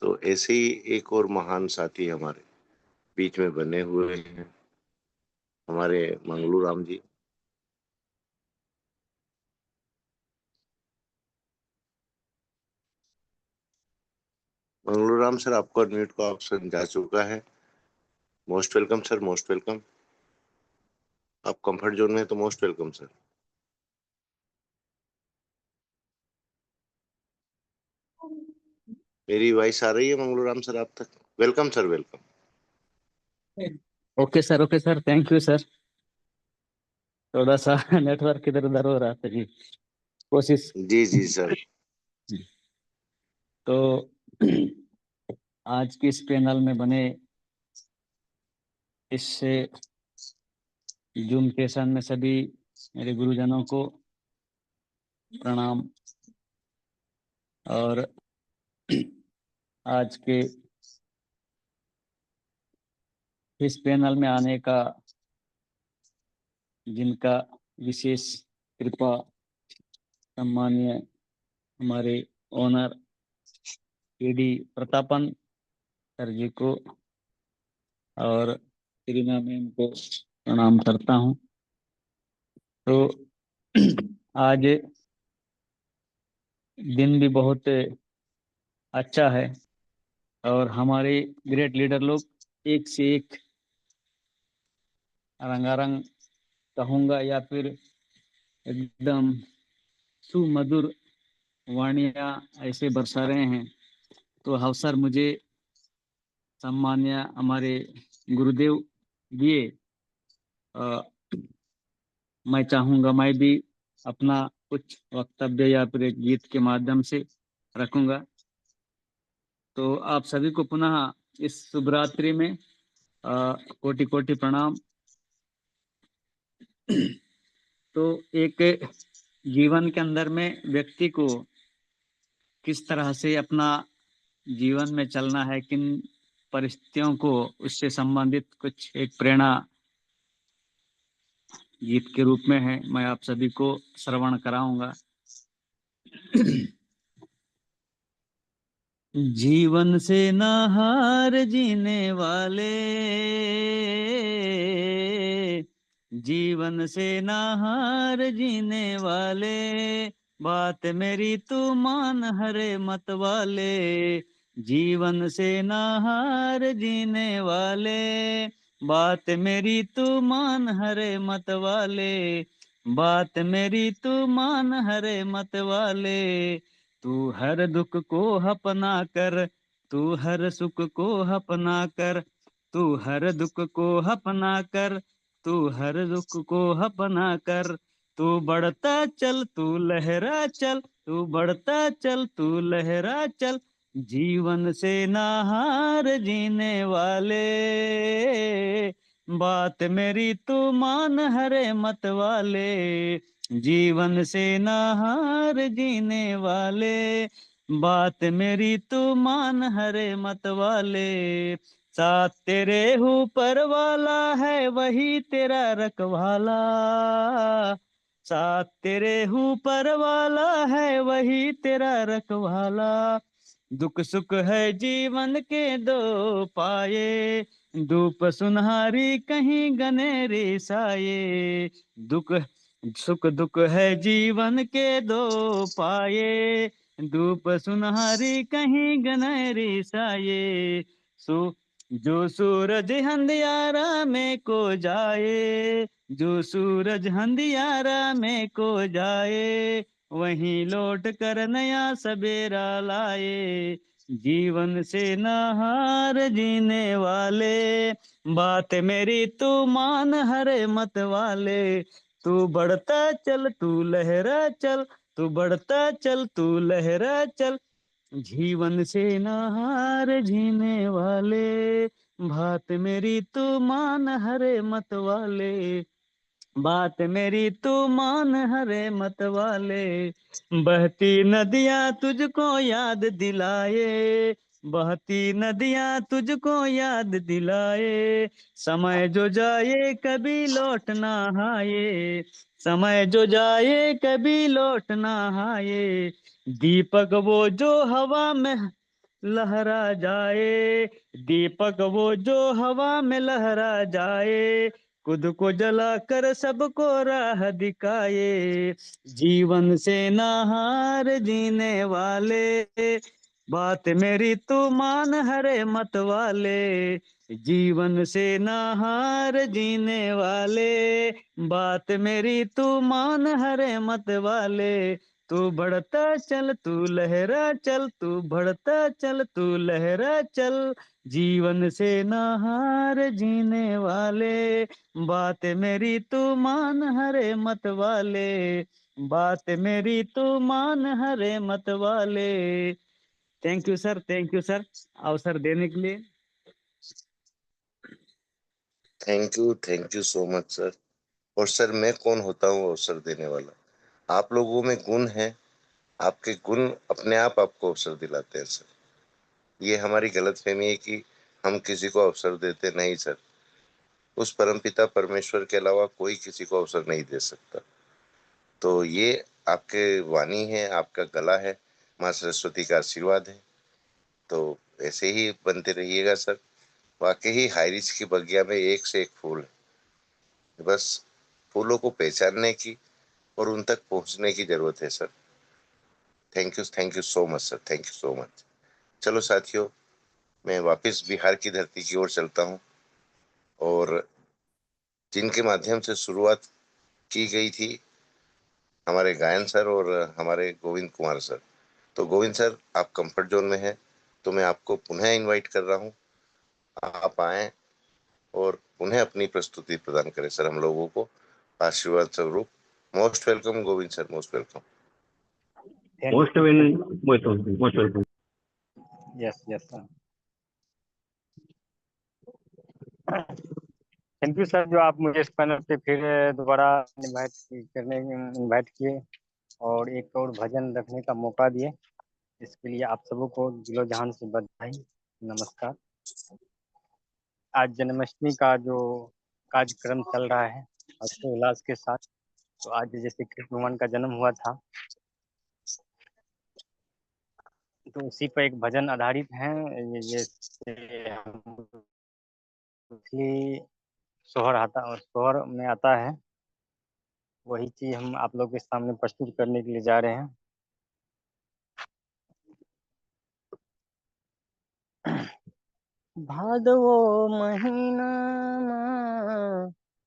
तो ऐसे ही एक और महान साथी हमारे बीच में बने हुए हैं, हमारे मंगलू राम जी। मंगलू राम सर, आपको अनम्यूट का ऑप्शन जा चुका है। Most welcome sir, most welcome. आप कंफर्ट जोन में तो मोस्ट वेलकम सर। मेरी वॉइस आ रही है मंगलू राम सर आप तक? Welcome sir, welcome. Okay sir, thank you sir. थोड़ा सा नेटवर्क इधर उधर हो रहा था जी, कोशिश। जी जी सर। तो आज के इस पैनल में बने इस जूम सेशन में सभी मेरे गुरुजनों को प्रणाम। और आज के इस पैनल में आने का जिनका विशेष कृपा सम्मानीय हमारे ओनर केडी प्रतापन सर जी को और सरीना मैम को प्रणाम करता हूँ। तो आज दिन भी बहुत अच्छा है और हमारे ग्रेट लीडर लोग एक से एक रंगारंग कहूँगा या फिर एकदम सुमधुर वाणियाँ ऐसे बरसा रहे हैं। तो अवसर मुझे सम्मान्य हमारे गुरुदेव दिए, मैं चाहूँगा मैं भी अपना कुछ वक्तव्य या फिर एक गीत के माध्यम से रखूँगा। तो आप सभी को पुनः इस शुभरात्रि में कोटि कोटि प्रणाम। तो एक जीवन के अंदर में व्यक्ति को किस तरह से अपना जीवन में चलना है, किन परिस्थितियों को उससे संबंधित कुछ एक प्रेरणा गीत के रूप में है, मैं आप सभी को श्रवण कराऊंगा। जीवन से ना हार जीने वाले, जीवन से ना हार जीने वाले, बात मेरी तू मान हरे मत वाले। जीवन से ना हार जीने वाले, बात मेरी तू मान हरे मत वाले, बात मेरी तू मान हरे मत वाले। तू हर दुख को अपना कर, तू हर सुख को अपना कर, तू हर दुख को अपना कर, तू हर दुख को अपना कर। तू बढ़ता चल, तू लहरा चल, तू बढ़ता चल, तू लहरा चल। जीवन से ना हार जीने वाले, बात मेरी तू मान हरे मत वाले। जीवन से ना हार जीने वाले, बात मेरी तू मान हरे मत वाले। साथ तेरे ऊपर वाला है वही तेरा रखवाला, साथ तेरे ऊपर वाला है वही तेरा रखवाला। दुख सुख है जीवन के दो पाए, धूप सुनहरी कहीं गनेरी साये। दुख सुख दुख है जीवन के दो पाए, धूप सुनहरी कहीं गनेरी साये। जो सूरज अंधियारा में को जाए, जो सूरज अंधियारा में को जाए, वहीं लौट कर नया सवेरा लाए। जीवन से ना हार जीने वाले, बात मेरी तू मान हरे मत वाले। तू बढ़ता चल, तू लहरा चल, तू बढ़ता चल, तू लहरा चल। जीवन से ना हार जीने वाले, बात मेरी तू मान हरे मत वाले, बात मेरी तू मान हरे मत वाले। बहती नदियां तुझको याद दिलाए, बहती नदियां तुझको याद दिलाए। समय जो जाए कभी लौट ना आए, समय जो जाए कभी लौट ना आए। दीपक वो जो हवा में लहरा जाए, दीपक वो जो हवा में लहरा जाए। खुद को जला कर सबको राह दिखाए। जीवन से ना हार जीने वाले, बात मेरी तू मान हरे मत वाले। जीवन से ना हार जीने वाले, बात मेरी तू मान हरे मत वाले। तू बढ़ता चल, तू लहरा चल, तू बढ़ता चल, तू लहरा चल। जीवन से ना हार जीने वाले, बात मेरी तू मान हरे मत वाले, बात मेरी तू मान हरे मत वाले। Thank you sir, thank you sir, अवसर देने के लिए। Thank you so much sir. और सर मैं कौन होता हूँ अवसर देने वाला? आप लोगों में गुण है, आपके गुण अपने आप आपको अवसर दिलाते हैं सर। ये हमारी गलतफहमी है कि हम किसी को अवसर देते नहीं सर। उस परमपिता परमेश्वर के अलावा कोई किसी को अवसर नहीं दे सकता। तो ये आपके वाणी है, आपका गला है, माँ सरस्वती का आशीर्वाद है। तो ऐसे ही बनते रहिएगा सर। वाकई ही हाइरिच की बगिया में एक से एक फूल है, बस फूलों को पहचानने की और उन तक पहुंचने की जरूरत है sir. Thank you so much sir, thank you so much. चलो साथियों, मैं वापस बिहार की धरती की ओर चलता हूँ। और जिनके माध्यम से शुरुआत की गई थी हमारे गायन सर और हमारे गोविंद कुमार सर, तो गोविंद सर आप कंफर्ट जोन में हैं, तो मैं आपको पुनः इनवाइट कर रहा हूँ, आप आए और उन्हें अपनी प्रस्तुति प्रदान करें सर हम लोगों को आशीर्वाद स्वरूप। Most welcome Govind sir, most welcome. Most welcome. Yes yes sir. Thank you sir, जो आप मुझे इस पैनल पे फिर दोबारा इनवाइट किए और एक और भजन रखने का मौका दिए। इसके लिए आप सबको दिलो जहान से बधाई, नमस्कार। आज जन्माष्टमी का जो कार्यक्रम चल रहा है हर्षोल्लास के साथ, तो आज जैसे कृष्ण भगवान का जन्म हुआ था, तो उसी पर एक भजन आधारित है। ये सोहर आता और सोहर में आता है, वही चीज हम आप लोग के सामने प्रस्तुत करने के लिए जा रहे हैं। भादवो महीना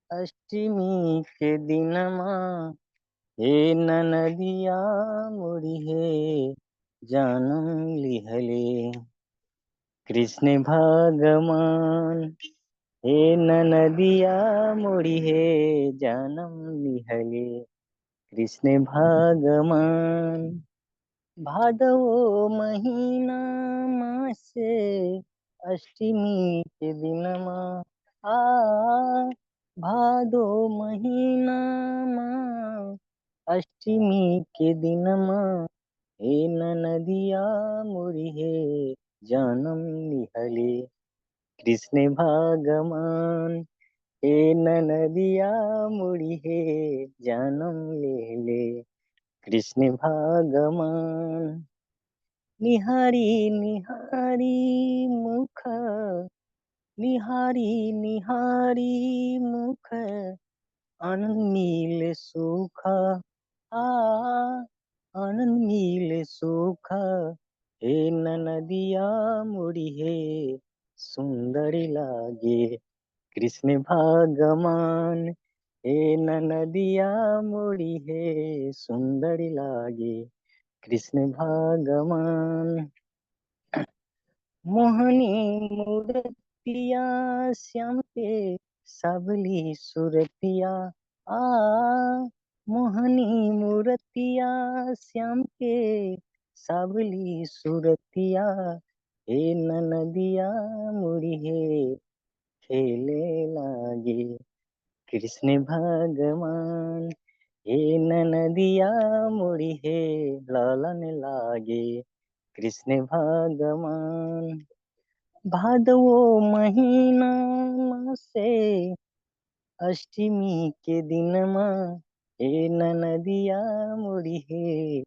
अष्टमी के दिन हे ननदिया मोरी हे जानम लिहले कृष्ण भगवान। हे ननदिया मोरी हे जानम लिहले कृष्ण भगवान। भादवो महीना मासे अष्टमी के दिन आ भादो महीना अष्टमी के दिन हे ननदिया मोरी हे जानम लिहले कृष्ण भगवान। हे ननदिया मोरी हे जानम लेले कृष्ण भगवान। निहारी निहारी मुख निहारी निहारी मुख आनंद मिले सुख आनंद मिले सुख। हे ननदिया मोरी हे सुंदर लागे कृष्ण भगवान। हे ननदिया मोरी हे सुंदर लागे कृष्ण भगवान। मोहनी मूर्तिया श्याम के सबली सुरतिया आ मोहनी मूर्तिया श्याम के सबली सुरतिया। हे ननदिया मोरी हे खेले लागे कृष्ण भगवान। हे ननदिया मोरी हे लालन लागे कृष्ण भगवान। भादवो महीना से अष्टमी के दिन हे ननदिया मोरी हे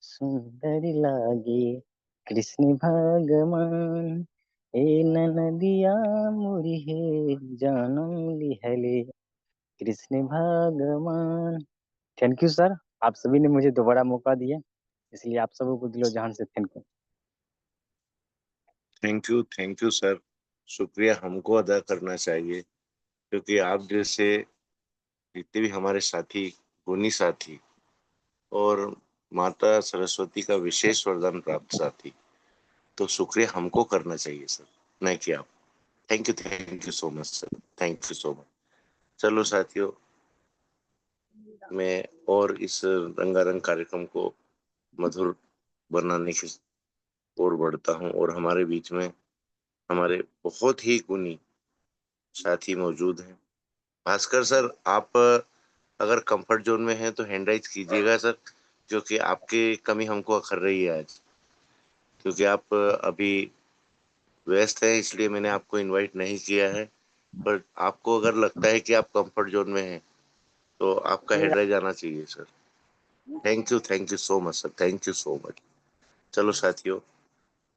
सुंदर लागे कृष्ण भगवान। हे ननदिया मोरी हे जानम लिहले कृष्ण भगवान। थैंक यू सर, आप सभी ने मुझे दोबारा मौका दिया, इसलिए आप सबों को दिलो जहान से thank you. Thank you sir. शुक्रिया हमको अदा करना चाहिए, क्योंकि आप जैसे जितने भी हमारे साथी, गुणी साथी और माता सरस्वती का विशेष वरदान प्राप्त साथी, तो शुक्रिया हमको करना चाहिए सर, न कि आप। Thank you so much sir, thank you so much. चलो साथियों, मैं और इस रंगारंग कार्यक्रम को मधुर बनाने की ओर बढ़ता हूँ, और हमारे बीच में हमारे बहुत ही गुणी साथी मौजूद हैं। भास्कर सर, आप अगर कंफर्ट जोन में हैं तो हैंड राइज कीजिएगा सर, क्योंकि आपकी कमी हमको अखर रही है आज, क्योंकि आप अभी व्यस्त हैं, इसलिए मैंने आपको इनवाइट नहीं किया है। पर आपको अगर लगता है कि आप कंफर्ट जोन में हैं तो आपका हैंड राइज आना चाहिए sir. Thank you so much sir, thank you so much. चलो साथियों,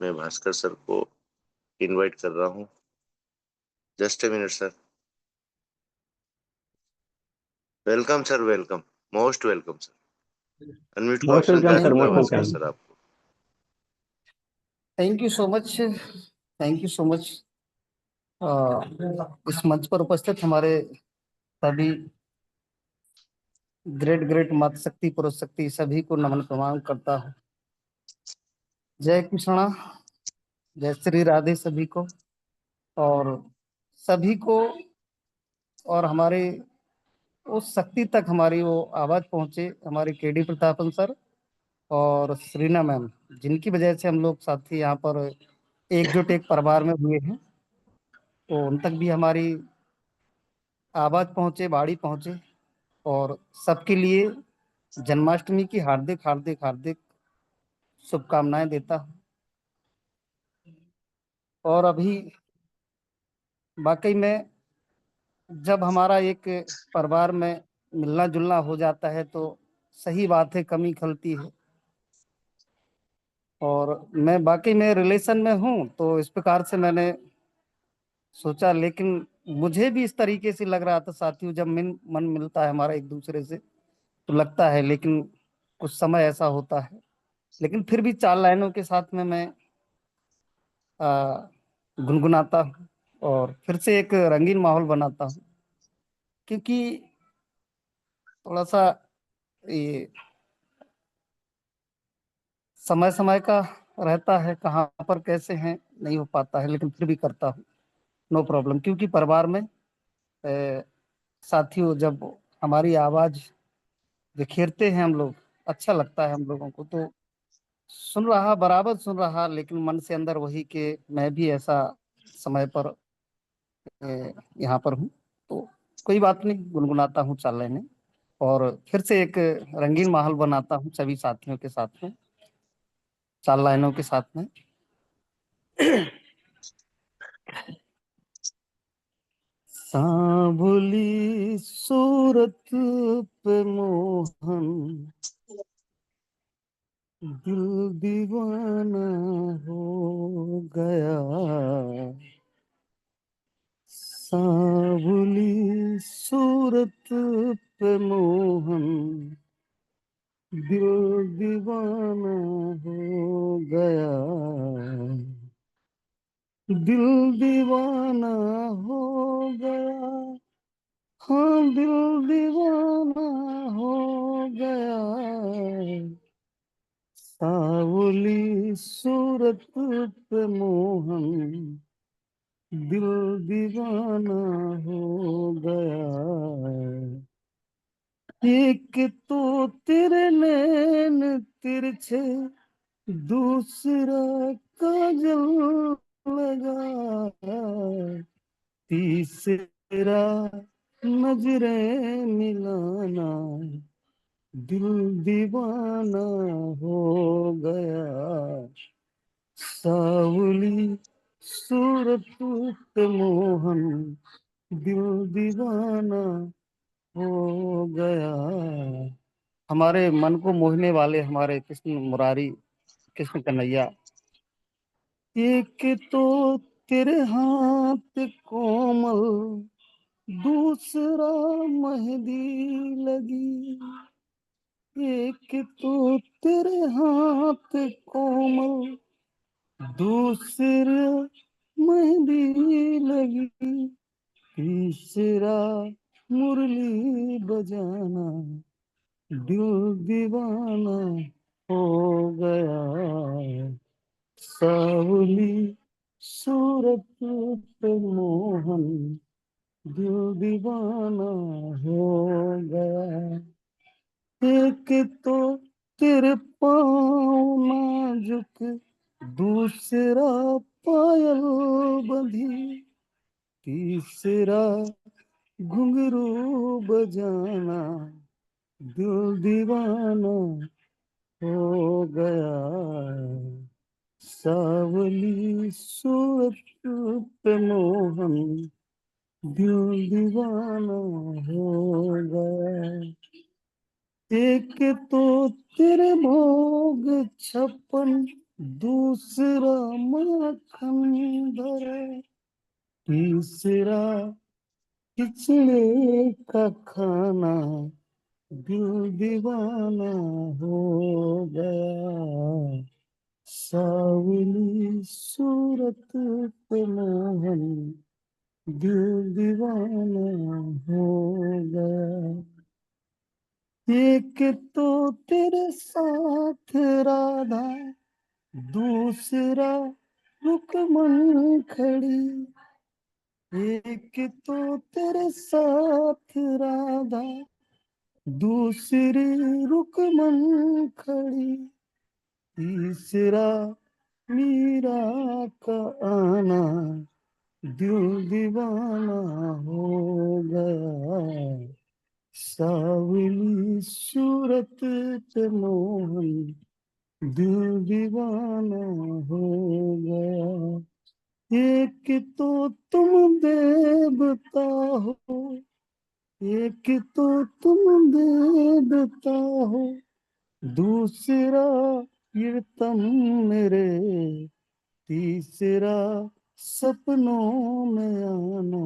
मैं भास्कर सर को इनवाइट कर रहा हूँ। Just a minute sir. Welcome sir, welcome, most welcome sir. Unmute का ऑप्शन क्या कर रहा है भास्कर सर आपको? Thank you so much, thank you so much. इस मंच पर उपस्थित हमारे सभी ग्रेट ग्रेट मातृ शक्ति, पुरुष शक्ति, सभी को नमन प्रणाम करता हूँ। जय कृष्णा, जय श्री राधे सभी को, और सभी को, और हमारे उस शक्ति तक हमारी वो आवाज पहुंचे, हमारे केडी प्रतापन सर और श्रीना मैम, जिनकी वजह से हम लोग साथी यहाँ पर एकजुट एक परिवार में हुए हैं, तो उन तक भी हमारी आवाज पहुंचे, बाड़ी पहुंचे, और सबके लिए जन्माष्टमी की हार्दिक हार्दिक हार्दिक शुभकामनाएं देता हूं। और अभी वाकई में जब हमारा एक परिवार में मिलना जुलना हो जाता है तो सही बात है, कमी खलती है। और मैं बाकी में रिलेशन में हूँ, तो इस प्रकार से मैंने सोचा। लेकिन मुझे भी इस तरीके से लग रहा था साथियों, जब मन मिलता है हमारा एक दूसरे से तो लगता है, लेकिन कुछ समय ऐसा होता है। लेकिन फिर भी 4 लाइनों के साथ में मैं गुनगुनाता हूँ और फिर से एक रंगीन माहौल बनाता हूँ, क्योंकि थोड़ा सा ये समय समय का रहता है, कहाँ पर कैसे हैं नहीं हो पाता है, लेकिन फिर भी करता हूँ, नो प्रॉब्लम। क्योंकि परिवार में साथियों जब हमारी आवाज बिखेरते हैं हम लोग, अच्छा लगता है हम लोगों को। तो सुन रहा, बराबर सुन रहा, लेकिन मन से अंदर वही कि मैं भी ऐसा समय पर यहाँ पर हूँ। तो कोई बात नहीं, गुनगुनाता हूँ 4 लाइनें और फिर से एक रंगीन माहौल बनाता हूँ सभी साथियों के साथ में, 4 लाइनों के साथ में। सांवली सूरत पे मोहन, दिल दीवाना हो गया। सांवली सूरत पे मोहन, दिल दीवाना हो गया। दिल दीवाना हो गया, हाँ दिल दीवाना हो गया। सावली सूरत पे मोहन, दिल दीवाना हो गया। एक तो तेरे नैन तिरछे, दूसरा काजल लगा, तीसरा नजरें मिलाना, दिल दीवाना हो गया। सावली सूरत पे मोहन, दिल दीवाना हो गया। हमारे मन को मोहने वाले हमारे कृष्ण मुरारी, कृष्ण कन्हैया। एक तो तेरे हाथ कोमल, दूसरा मेहंदी लगी। एक तो तेरे हाथ कोमल, दूसरा मेहंदी लगी, तीसरा मुरली बजाना, दिल दीवाना हो गया। सावली सूरत पे मोहन, दिल दीवाना हो गया। एक तो तेरे पाँव नाजुक, दूसरा पायल बंधी, तीसरा घुंघरू बजाना, दिल दीवाना हो गया। सावली सूरत पे मोहन, दिल दीवाना हो गया। एक तो तेरे भोग 56, दूसरा माखन भरे, तीसरा खिचड़े का खाना, दिल दीवाना हो गया। सावली सूरत पे मोहन, दिल दीवाना हो गया। एक तो तेरे साथ राधा, दूसरा रुकमन खड़ी। एक तो तेरे साथ राधा, दूसरी रुकमन खड़ी, तीसरा मीरा का आना, दिल दीवाना हो गया। सावली सूरत पे मोहन, दिल दीवाना हो गया। एक तो तुम देवता हो, एक तो तुम देवता हो, दूसरा कीर्तन मेरे तीसरा सपनों में आना,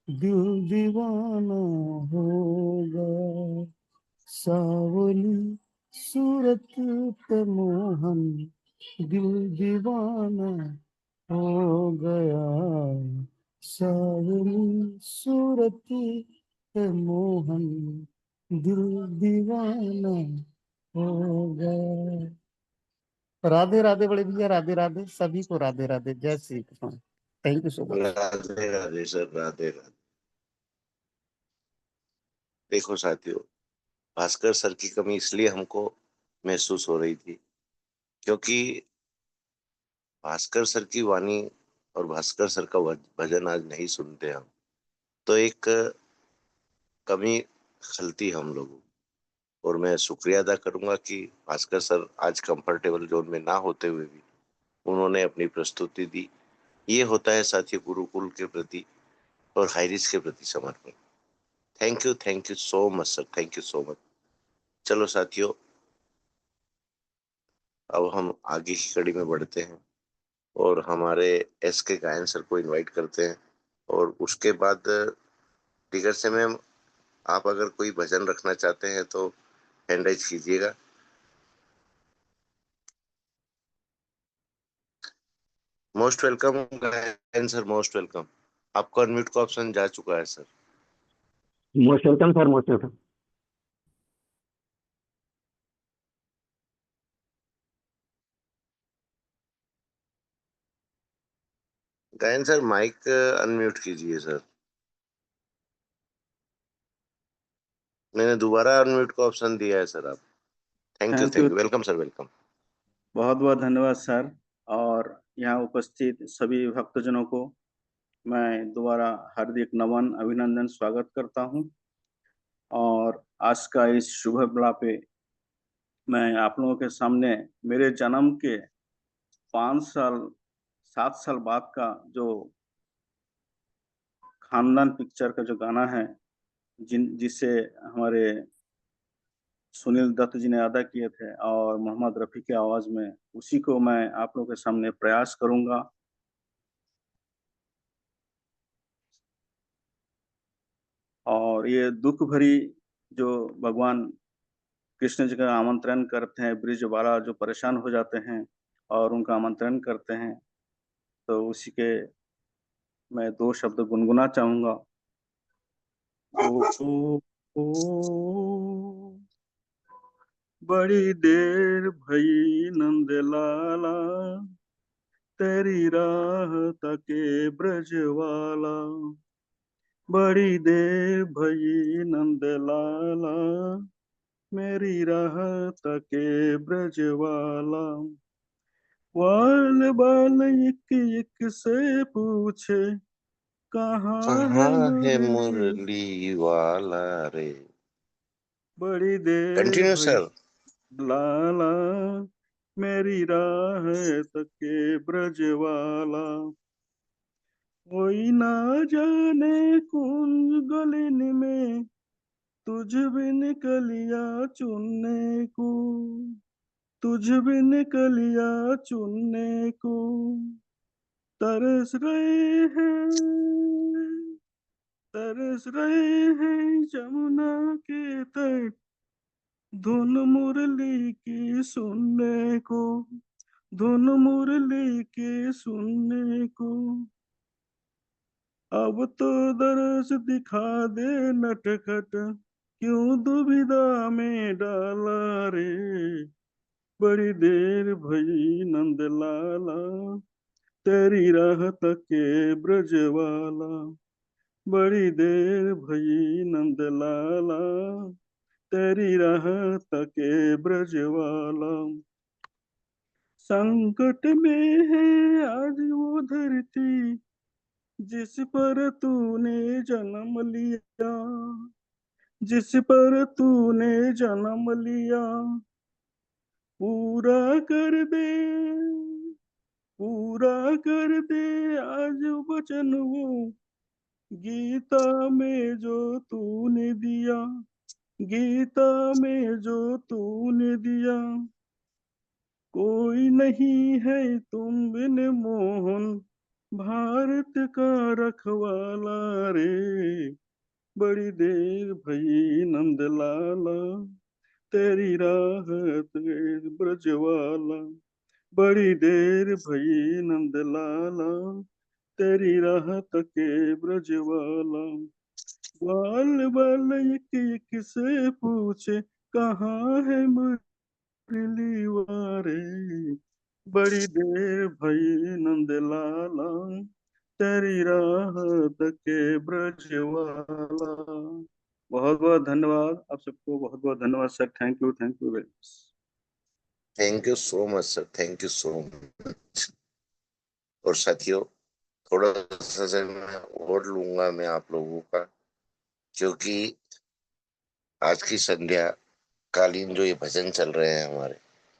दिल दीवाना होगा। सावली सूरत पे मोहन, दिल दीवाना हो गया। सावली सूरत पे मोहन, दिल दीवाना हो गया। राधे राधे बड़े भैया, राधे राधे सभी को, राधे राधे, जय Shri Krishna. Thank you so much. Radhe Radhe sir, Radhe Radhe. देखो साथियों, भास्कर सर की कमी इसलिए हमको महसूस हो रही थी क्योंकि भास्कर सर की वाणी और भास्कर सर का भजन आज नहीं सुनते हम, तो एक कमी खलती हम लोगों। और मैं शुक्रिया अदा करूंगा कि भास्कर सर आज कंफर्टेबल जोन में ना होते हुए भी उन्होंने अपनी प्रस्तुति दी। ये होता है साथियों गुरुकुल के प्रति और हाईरिस के प्रति समर्पण। Thank you so much sir, thank you so much. चलो साथियों, अब हम आगे की कड़ी में बढ़ते हैं और हमारे एस के गायन सर को इनवाइट करते हैं। और उसके बाद टिगर से मैम, आप अगर कोई भजन रखना चाहते हैं तो हैंड राइज कीजिएगा। मोस्ट वेलकम गायन सर, मोस्ट वेलकम। आपको अनम्यूट का ऑप्शन जा चुका है sir. Most welcome sir, most welcome. गायन सर माइक अनम्यूट कीजिए सर। मैंने दोबारा अनम्यूट का ऑप्शन दिया है सर। आप thank you, welcome sir, welcome. बहुत बहुत धन्यवाद सर। और यहाँ उपस्थित सभी भक्तजनों को मैं दोबारा हार्दिक नमन, अभिनंदन, स्वागत करता हूँ। और आज का इस शुभ बेला पे मैं आप लोगों के सामने मेरे जन्म के 7 साल बाद का जो खानदान पिक्चर का जो गाना है, जिसे हमारे सुनील दत्त जी ने अदा किए थे और मोहम्मद रफी की आवाज में, उसी को मैं आप लोगों के सामने प्रयास करूंगा। और ये दुख भरी जो भगवान कृष्ण जी का आमंत्रण करते हैं, ब्रिज वाला जो परेशान हो जाते हैं और उनका आमंत्रण करते हैं, तो उसी के मैं 2 शब्द गुनगुना चाहूंगा। ओ, ओ, बड़ी देर भई नंद लाला, तेरी राह तके ब्रजवाला। बड़ी देर भई नंद लाला, मेरी राह तके ब्रजवाला। वाल बाल एक एक से पूछे, कहाँ है है मुरली। मुरली वाला रे। बड़ी देर कंटिन्यू भई सर। लाला, मेरी राह तके ब्रजवाला। कोई ना जाने कुंज गलिन में, तुझ बिन कलिया चुनने को, तुझ बिन कलिया चुनने को तरस रहे हैं, तरस रहे हैं जमुना के तट, धुन मुरली की सुनने को, धुन मुरली की सुनने को। अब तो दरस दिखा दे नटखट, क्यों दुविधा में डाला रे। बड़ी देर भई नंद लाला, तेरी राह तके ब्रजवाला। बड़ी देर भई नंद लाला, तेरी राह तके ब्रजवाला। संकट में है आज वो धरती, जिस पर तूने जन्म लिया, जिस पर तूने जन्म लिया। पूरा कर दे, पूरा कर दे आज वचन वो, गीता में जो तूने दिया, गीता में जो तूने दिया। नहीं है तुम बिन मोहन, भारत का रखवाला रे। बड़ी देर भई नंदलाला, तेरी राहत ब्रजवाला। बड़ी देर भई नंदलाला, तेरी राहत के ब्रजवाला। बाल बाल एक एक से पूछे, कहाँ है मुरली वारे। बड़ी देर भई नंदलाला, तेरी राहत के ब्रजवाला। बहुत बहुत धन्यवाद आप सबको, बहुत बहुत धन्यवाद sir. Thank you very much. Thank you so much sir, thank you so much. और साथियों, थोड़ा सा समय और लूंगा मैं आप लोगों का, क्योंकि आज की संध्या कालीन जो ये भजन चल रहे हैं हमारे,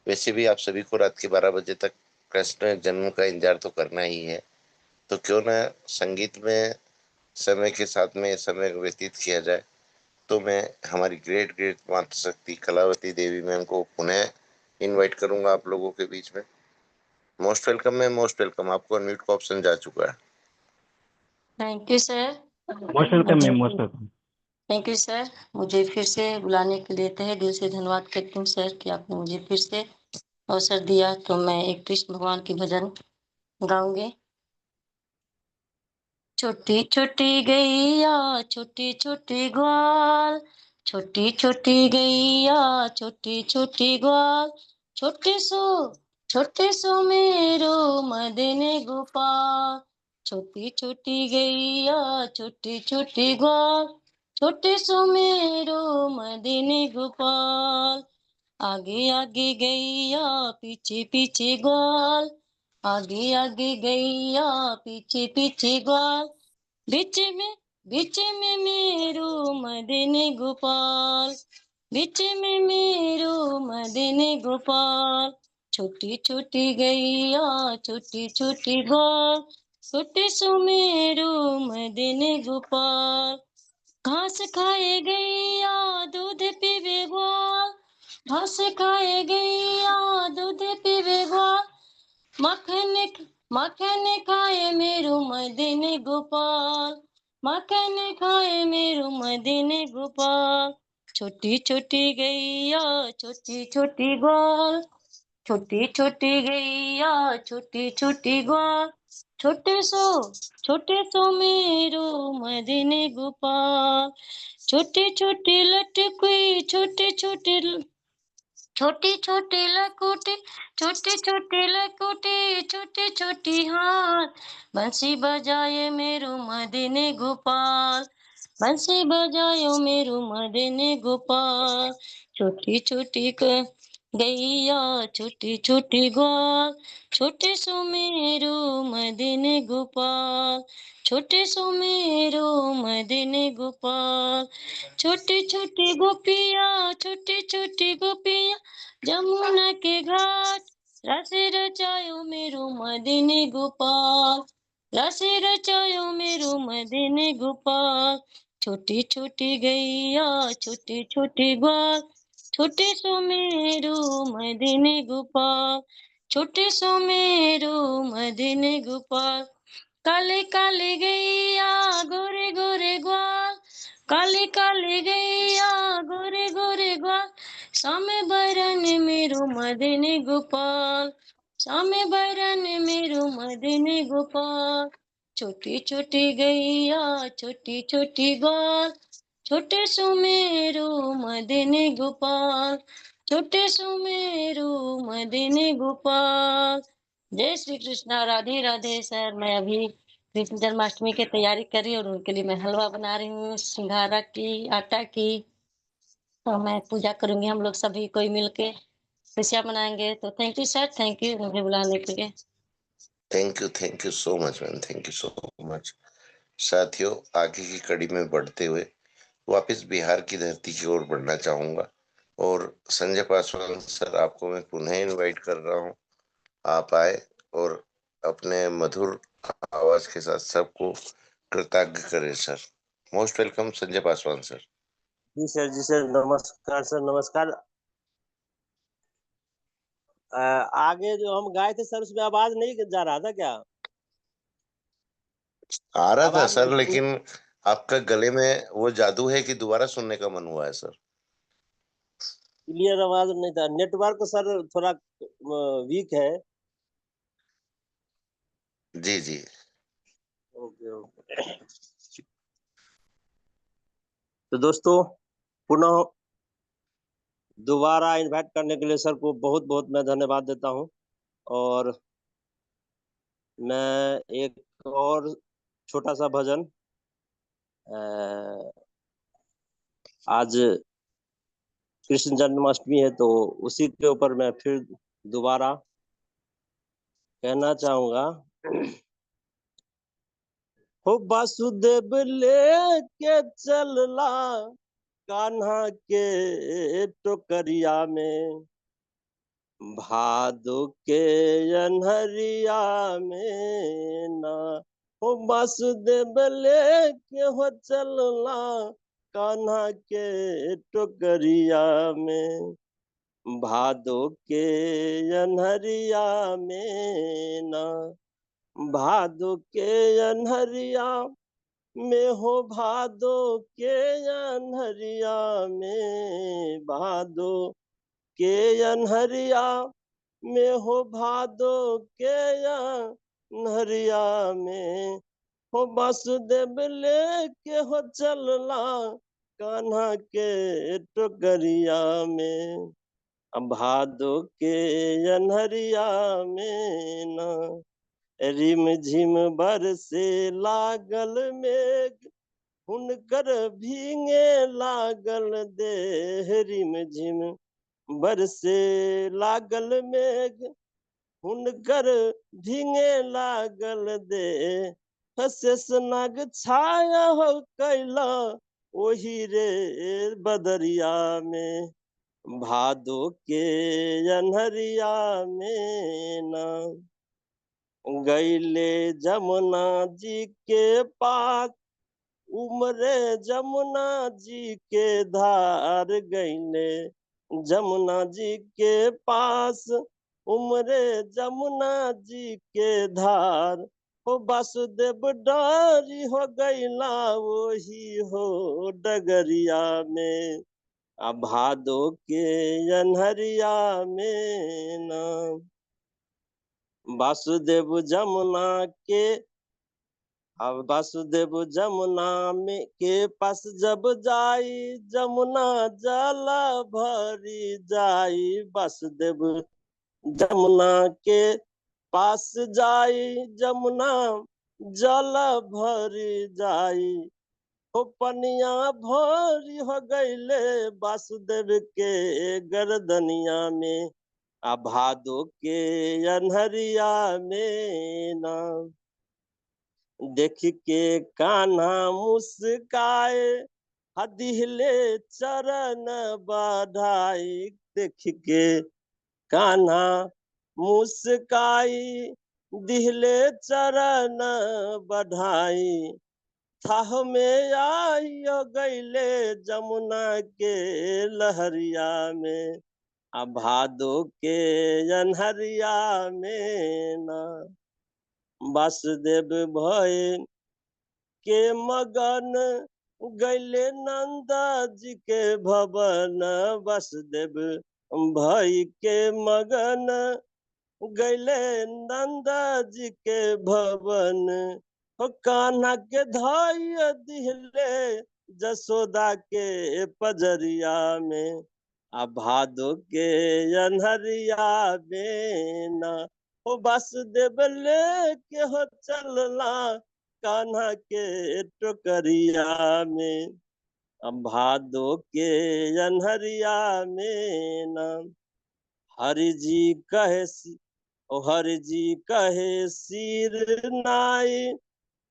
वैसे भी आप सभी को रात के 12 बजे तक कृष्ण जन्म का इंतजार तो करना ही है, तो क्यों ना संगीत में समय के साथ में समय व्यतीत किया जाए। तो मैं हमारी ग्रेट ग्रेट मातृशक्ति कलावती देवी मैम को पुनः इनवाइट करूंगा आप लोगों के बीच में। Most welcome ma'am, most welcome. आपको अनम्यूट का ऑप्शन जा चुका है। Thank you sir. Most welcome ma'am, most welcome. Thank you sir. मुझे फिर से बुलाने के लिए तहे दिल से धन्यवाद करती हूँ सर कि आपने मुझे फिर से अवसर दिया। तो मैं एक कृष्ण भगवान की भजन गाऊंगी। छोटी छोटी गैया छोटी छोटी ग्वाल, छोटी छोटी गैया छोटी छोटी ग्वाल, छोटे सो मेरो मदन गोपाल। छोटी छोटी गैया छोटी छोटी ग्वाल, छोटे सो मेरो मदन गोपाल। आगे आगे गैया पीछे पीछे ग्वाल, आगे आगे गैया पीछे पीछे ग्वाल, बीच में मेरो मदन गोपाल, बीच में मेरो मदन गोपाल। छोटी छोटी गैया छोटी छोटी ग्वाल, छोटे सो मेरो मदन गोपाल। घास खाए गैया दूध पीवे ग्वाल, घास खाए गैया दूध पीवे ग्वाल, माखन खाए मेरो मदन गोपाल, माखन खाए मेरो मदन गोपाल। छोटी छोटी गैया छोटी छोटी ग्वाल, छोटी छोटी गैया छोटी छोटी ग्वाल, छोटे सो मेरो मदन गोपाल। छोटी छोटी लटकुई छोटी छोटी छोटी छोटी लकुटी, छोटी छोटी लकुटी छोटी छोटी हाथ, बंसी बजाए मेरो मदन गोपाल, बंसी बजायो मेरो मदन गोपाल। छोटी छोटी गैया छोटी छोटी ग्वाल, छोटे सो मेरो मदन गोपाल, छोटे सो मेरो मदन गोपाल। छोटी छोटी गोपिया छोटी छोटी गोपिया, जमुना के घाट, रस रचायो मेरो मदन गोपाल, रस रचायो मेरो मदन गोपाल। छोटी छोटी गैया छोटी छोटी ग्वाल, छोटे सो मेरो मदन गोपाल, छोटे सो मेरो मदन गोपाल। काले काले गैया गोरे गोरे ग्वाल, काले काले गैया गोरे गोरे ग्वाल, सामे बरन मेरो मदन गोपाल, सामे बरन मेरो मदन गोपाल। छोटी छोटी गैया छोटी छोटी ग्वाल, छोटे सो मेरो मदन गोपाल, छोटे सो मेरो मदन गोपाल। जय श्री कृष्णा। राधे राधे सर। मैं अभी कृष्ण जन्माष्टमी की तैयारी कर रही हूँ और उनके लिए मैं हलवा बना रही हूँ सिंघारा की, आटा की। तो मैं पूजा करूंगी, हम लोग सभी कोई मिलके खुशियाँ मनाएंगे। तो thank you sir, thank you मुझे बुलाने के लिए। Thank you so much ma'am, thank you so much. साथियों, आगे की कड़ी में बढ़ते हुए वापस बिहार की धरती की ओर बढ़ना चाहूंगा और संजय पासवान सर, आपको मैं पुनः इनवाइट कर रहा हूं। आप आए और अपने मधुर आवाज के साथ सबको कृतज्ञ करें sir. Most welcome Sanjay Paswan sir. जी सर, जी सर, नमस्कार सर, नमस्कार। आगे जो हम गाए थे सर उसमें आवाज नहीं जा रहा था क्या? आ रहा था आवाज सर, लेकिन आपका गले में वो जादू है कि दोबारा सुनने का मन हुआ है सर। क्लियर आवाज नहीं था, नेटवर्क सर थोड़ा वीक है। जी जी। Okay okay. तो दोस्तों पुनः दोबारा इनवाइट करने के लिए सर को बहुत बहुत मैं धन्यवाद देता हूँ। और मैं एक और छोटा सा भजन आज कृष्ण जन्माष्टमी है तो उसी के ऊपर मैं फिर दोबारा कहना चाहूंगा। हो वासुदेव लेके चलला कान्हा के टोकरिया में, भादो के अनहरिया में ना। हो वासुदेव लेके हो चलला कान्हा के टोकरिया में, भादो के अनहरिया में ना। भादो के अनहरिया में हो, भादो के अनहरिया में, भादो के अनहरिया में हो, भादो के अनहरिया में। हो वासुदेव लेके हो चलला कान्हा के टोकरिया में, भादो के अनहरिया में ना। रिम झिम बरसे लागल मेघ, हुनकर भींगे लागल देह। रिम झिम बरसे लागल मेघ, हुनकर भींगे लागल देह। शेष नाग छाया हो कैला ओही रे बदरिया में, भादो के अनहरिया में ना। गईले जमुना जी के पास, उमरे जमुना जी के धार। गईले जमुना जी के पास, उमरे जमुना जी के धार। हो वासुदेव डारी हो गईला वही हो डगरिया में, भादो के अनहरिया में ना। वासुदेव जमुना के, अब वासुदेव जमुना में के पास जब जाई, जमुना जल भरी जाई। वासुदेव जमुना के पास जाई, जमुना जल भरी जाई। हो पनिया भरी हो गईले वासुदेव के गर्दनिया में, भादो के अनहरिया में ना। देख के कान्हा मुस्काए, दिहले चरण बढ़ाई। देख के कान्हा मुस्काई, दिहले चरण बढ़ाई। थाह में आई गईले जमुना के लहरिया में, भादो के अनहरिया में ना। वासुदेव भय के मगन, गईले नंदा जी के भवन। वासुदेव भय के मगन, गईले नंदा जी के भवन। हो कान्हा के धाय दिहले जसोदा के पजरिया में, भादो के अनहरिया में ना। हो वासुदेव लेके हो चलला कान्हा के टोकरिया में, भादो के अनहरिया में ना। हरि जी कहे ओ हरि जी कहे सिर नाई,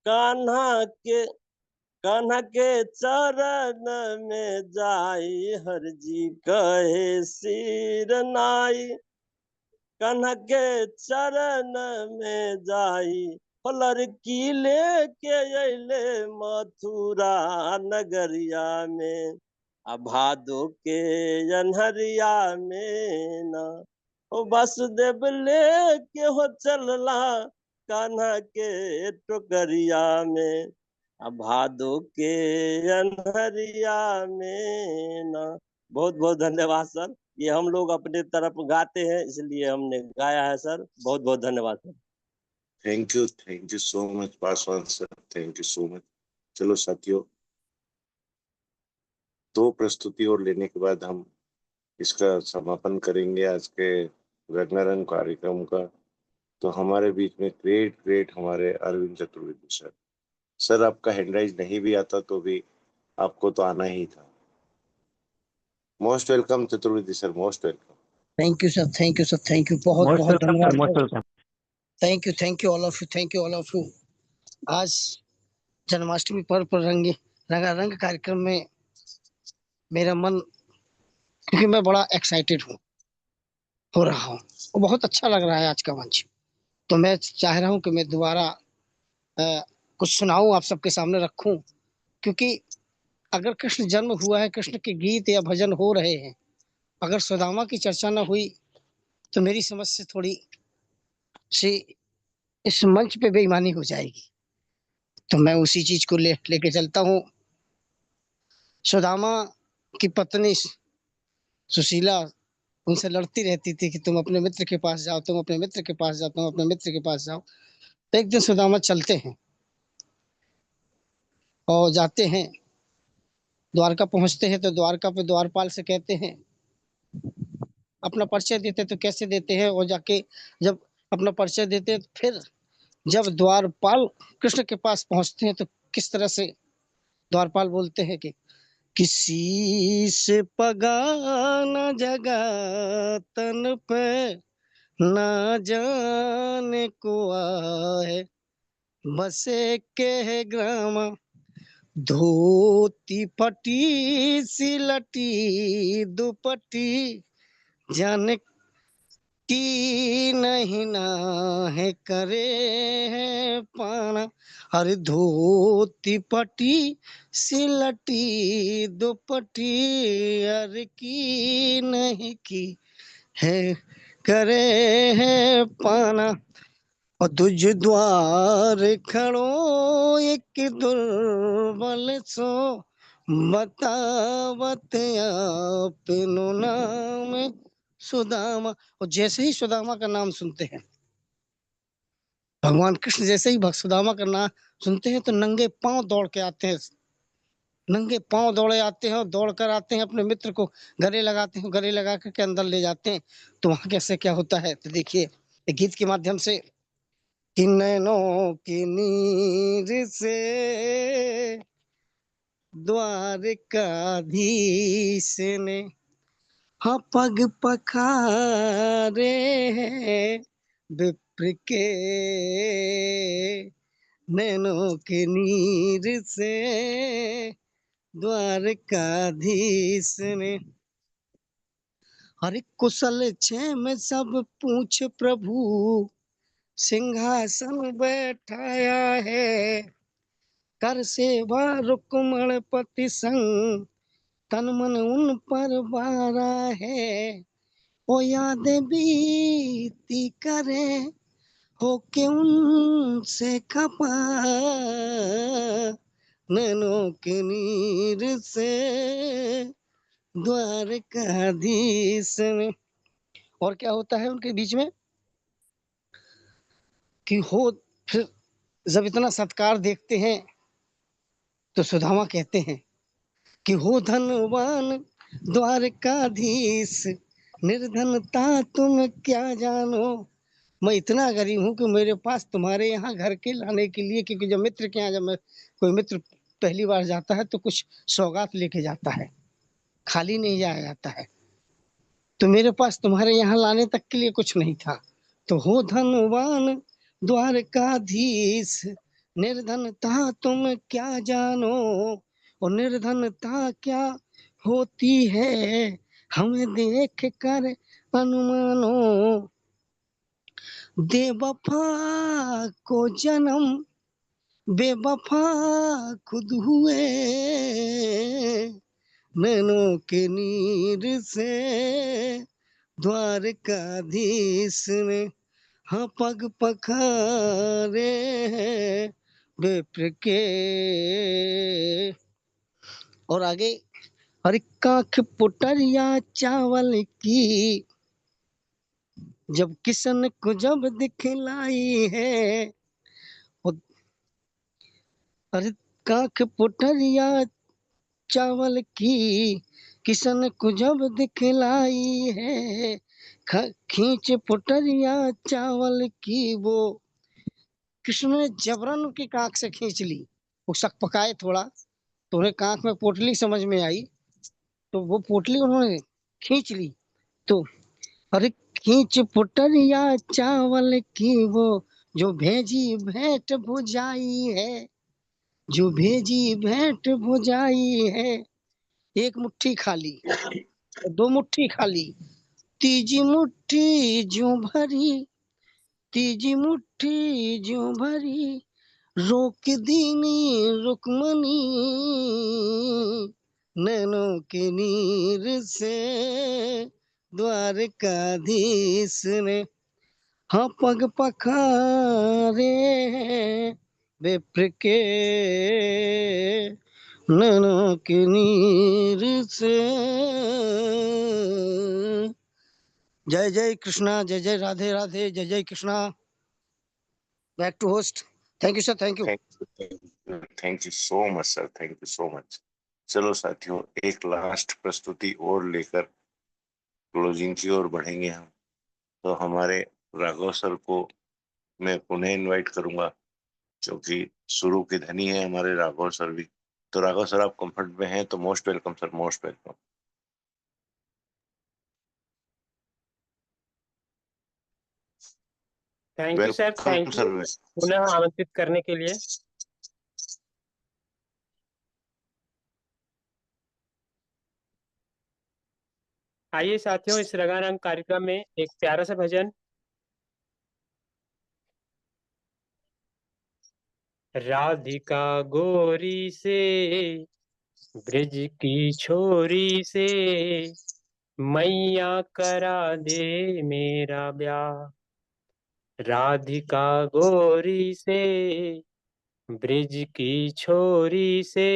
कान्हा के चरण में जाई। हरि जी कहे सिर नाई, कान्हा के चरण में जाई। लड़की लेके अइले मथुरा नगरिया में, भादो के अनहरिया में ना। ओ वासुदेव लेके हो चलला कान्हा के टोकरिया में, भादो के अनहरिया में ना। बहुत बहुत धन्यवाद सर। ये हम लोग अपने तरफ गाते हैं इसलिए हमने गाया है सर। बहुत बहुत धन्यवाद sir. Thank you so much Paswan sir, thank you so much. चलो साथियों, 2 प्रस्तुति और लेने के बाद हम इसका समापन करेंगे आज के रंगारंग कार्यक्रम का। तो हमारे बीच में ग्रेट हमारे अरविंद चतुर्वेदी सर। सर आपका हैंडराइज नहीं भी आता तो भी आपको तो आना ही था। Most welcome Chaturvedi sir, most welcome. Thank you sir, thank you sir, thank you, बहुत मोस्ट बहुत वेलकम सर, मोस्ट धन्यवाद। Welcome. Thank you all of you, thank you all of you. आज जन्माष्टमी पर्व पर रंगारंग कार्यक्रम में मेरा मन, क्योंकि मैं बड़ा एक्साइटेड हो रहा हूँ और बहुत अच्छा लग रहा है आज का मंच। तो मैं चाह रहा हूँ कि मैं दोबारा कुछ सुनाऊं, आप सबके सामने रखूं, क्योंकि अगर कृष्ण जन्म हुआ है, कृष्ण के गीत या भजन हो रहे हैं, अगर सुदामा की चर्चा न हुई तो मेरी समझ से थोड़ी सी इस मंच पे बेईमानी हो जाएगी। तो मैं उसी चीज को लेके चलता हूँ। सुदामा की पत्नी सुशीला उनसे लड़ती रहती थी कि तुम अपने मित्र के पास जाओ, तुम अपने मित्र के पास जाओ, तुम अपने मित्र के पास जाओ। तो एक दिन सुदामा चलते हैं और जाते हैं, द्वारका पहुंचते हैं। तो द्वारका पे द्वारपाल से कहते हैं, अपना परिचय देते तो कैसे देते हैं, और जाके जब अपना परिचय देते फिर जब द्वारपाल कृष्ण के पास पहुंचते हैं तो किस तरह से द्वारपाल बोलते हैं कि किसी से पगा न जगा तन पे, ना जाने को आए बसे के ग्राम, धोती फटी सिलटी दुपट्टी, जाने की नहीं ना है करे है पाना। अरे धोती पटी सिलटी दुपट्टी, अरे की नहीं की है करे है पाना। और तुझ द्वार खड़ो एक दुर्बल सो, बतावत अपनो नाम सुदामा। और जैसे ही सुदामा का नाम सुनते हैं, भगवान कृष्ण जैसे ही सुदामा का नाम सुनते हैं तो नंगे पांव दौड़ के आते हैं, नंगे पांव दौड़े आते हैं और दौड़ कर आते हैं, अपने मित्र को गले लगाते हैं, गले लगा करके अंदर ले जाते हैं। तो वहां कैसे क्या होता है तो देखिए गीत के माध्यम से कि नैनों की नीर से द्वारकाधीश ने हाँ पग पखारे हैं विप्र के, नैनों के नीर से द्वारकाधीश ने। हरे कुशल क्षेम सब पूछ प्रभु, सिंहासन बैठाया है, कर सेवा रुक्मण पति संग, तन मन उन पर बारा है। ओ याद बीती करे हो के उनसे खपा, नैनों के नीर से द्वारकाधीश में। और क्या होता है उनके बीच में कि हो, फिर जब इतना सत्कार देखते हैं तो सुदामा कहते हैं कि हो धनवान द्वारकाधीश, निर्धनता तुम क्या जानो। मैं इतना गरीब हूँ कि मेरे पास तुम्हारे यहाँ घर के लाने के लिए, क्योंकि जब मित्र के यहाँ जब मैं कोई मित्र पहली बार जाता है तो कुछ सौगात लेके जाता है, खाली नहीं जाया जाता है। तो मेरे पास तुम्हारे यहाँ लाने तक के लिए कुछ नहीं था। तो हो धनवान द्वारकाधीश, निर्धनता तुम क्या जानो। और निर्धनता क्या होती है हमें देख कर अनुमानो। बेवफा को जन्म बेवफा खुद हुए, नैनों के नीर से द्वारकाधीश ने हाँ पग पखारे हैं विप्र के। और आगे, हर काख पुटरिया चावल की, जब किशन को जब दिखलाई है। हर काख पुटरिया चावल की, किशन को जब दिखलाई है। खींच पुटरिया चावल की, वो कृष्ण ने जबरन की काख से खींच ली। वो शक पकाए थोड़ा, तो उन्हें काख में पोटली समझ में आई, तो वो पोटली उन्होंने खींच ली। तो अरे खींच पुटरिया चावल की, वो जो भेजी भेंट भुजाई है, जो भेजी भेंट भुजाई है। एक मुट्ठी खाली, दो मुट्ठी खाली, तीजी मुट्ठी ज्यों भरी, तीजी मुट्ठी ज्यों भरी, रोक दीनी रुक्मणी नैनों के नीर से। द्वारकाधीश ने हाँ पग पखारे हैं विप्र के नैनों के नीर से। जय जय कृष्णा, जय जय राधे राधे, जय जय Krishna. Back to host. Thank you sir, thank you. Thank you so much sir, thank you so much. चलो साथियों, एक लास्ट प्रस्तुति और लेकर क्लोजिंग की ओर बढ़ेंगे हम। तो हमारे राघव सर को मैं पुनः इनवाइट करूंगा, क्योंकि शुरू के धनी है हमारे राघव सर भी। तो राघव सर, आप कंफर्ट में हैं तो most welcome sir, most welcome. Thank you sir, welcome thank you sir. पुनः आमंत्रित करने के लिए। आइए साथियों, इस रंगारंग कार्यक्रम में एक प्यारा सा भजन। राधिका गोरी से ब्रिज की छोरी से, मैया करा दे मेरा ब्याह। राधिका गोरी से ब्रिज की छोरी से,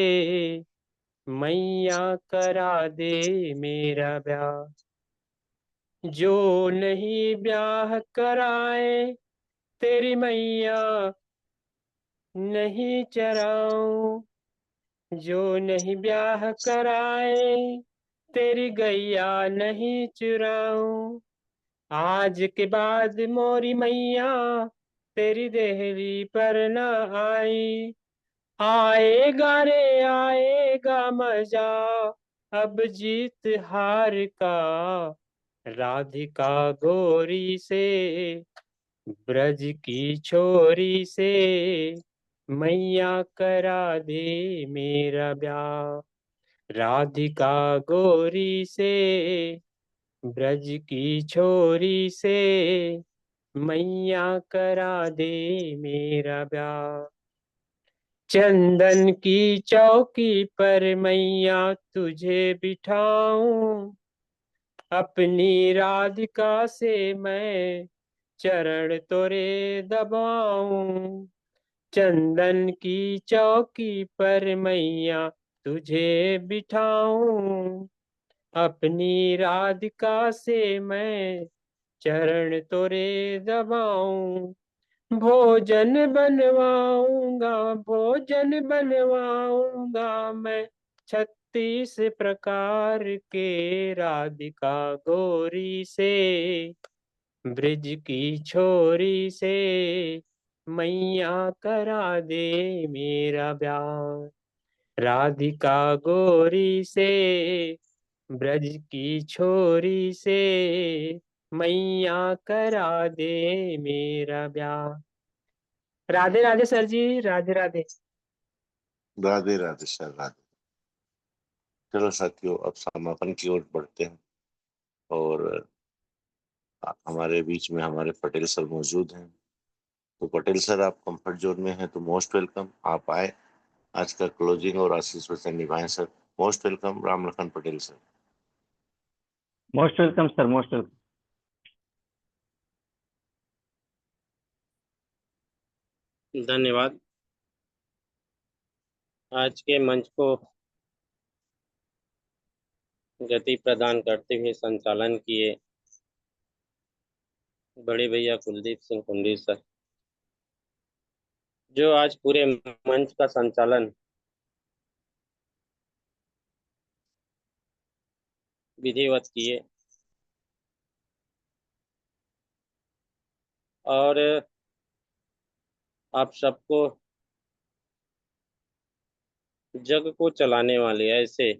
मैया करा दे मेरा ब्याह। जो नहीं ब्याह कराए तेरी मैया नहीं चराऊं, जो नहीं ब्याह कराए तेरी गैया नहीं चुराऊं। आज के बाद मोरी मैया तेरी देहरी पर न आई, आएगा रे आएगा मजा अब जीत हार का। राधिका गोरी से ब्रज की छोरी से, मैया करा दे मेरा ब्याह। राधिका गोरी से ब्रज की छोरी से, मैया करा दे मेरा ब्याह। चंदन की चौकी पर मैया तुझे बिठाऊं, अपनी राधिका से मैं चरण तोरे दबाऊं। चंदन की चौकी पर मैया तुझे बिठाऊं, अपनी राधिका से मैं चरण तोरे दबाऊं। भोजन बनवाऊंगा, भोजन बनवाऊंगा मैं 36 प्रकार के राधिका गोरी से, ब्रिज की छोरी से, मैया करा दे मेरा ब्याह। राधिका गोरी से ब्रज की छोरी से, मैया करा दे मेरा ब्याह। राधे राधे सर जी, राधे राधे। राधे राधे सर, राधे। चलो साथियों, अब समापन की ओर बढ़ते हैं। और हमारे बीच में हमारे पटेल सर मौजूद हैं। तो पटेल सर, आप कंफर्ट जोन में हैं तो मोस्ट वेलकम, आप आए आज का क्लोजिंग और आशीष वचन निभाएं sir. Most welcome Ram Lakhan Patel sir. Most welcome sir, most welcome. धन्यवाद। आज के मंच को गति प्रदान करते हुए संचालन किए बड़े भैया कुलदीप सिंह कुंडी सर, जो आज पूरे मंच का संचालन विधिवत किए और आप सबको जग को चलाने वाले ऐसे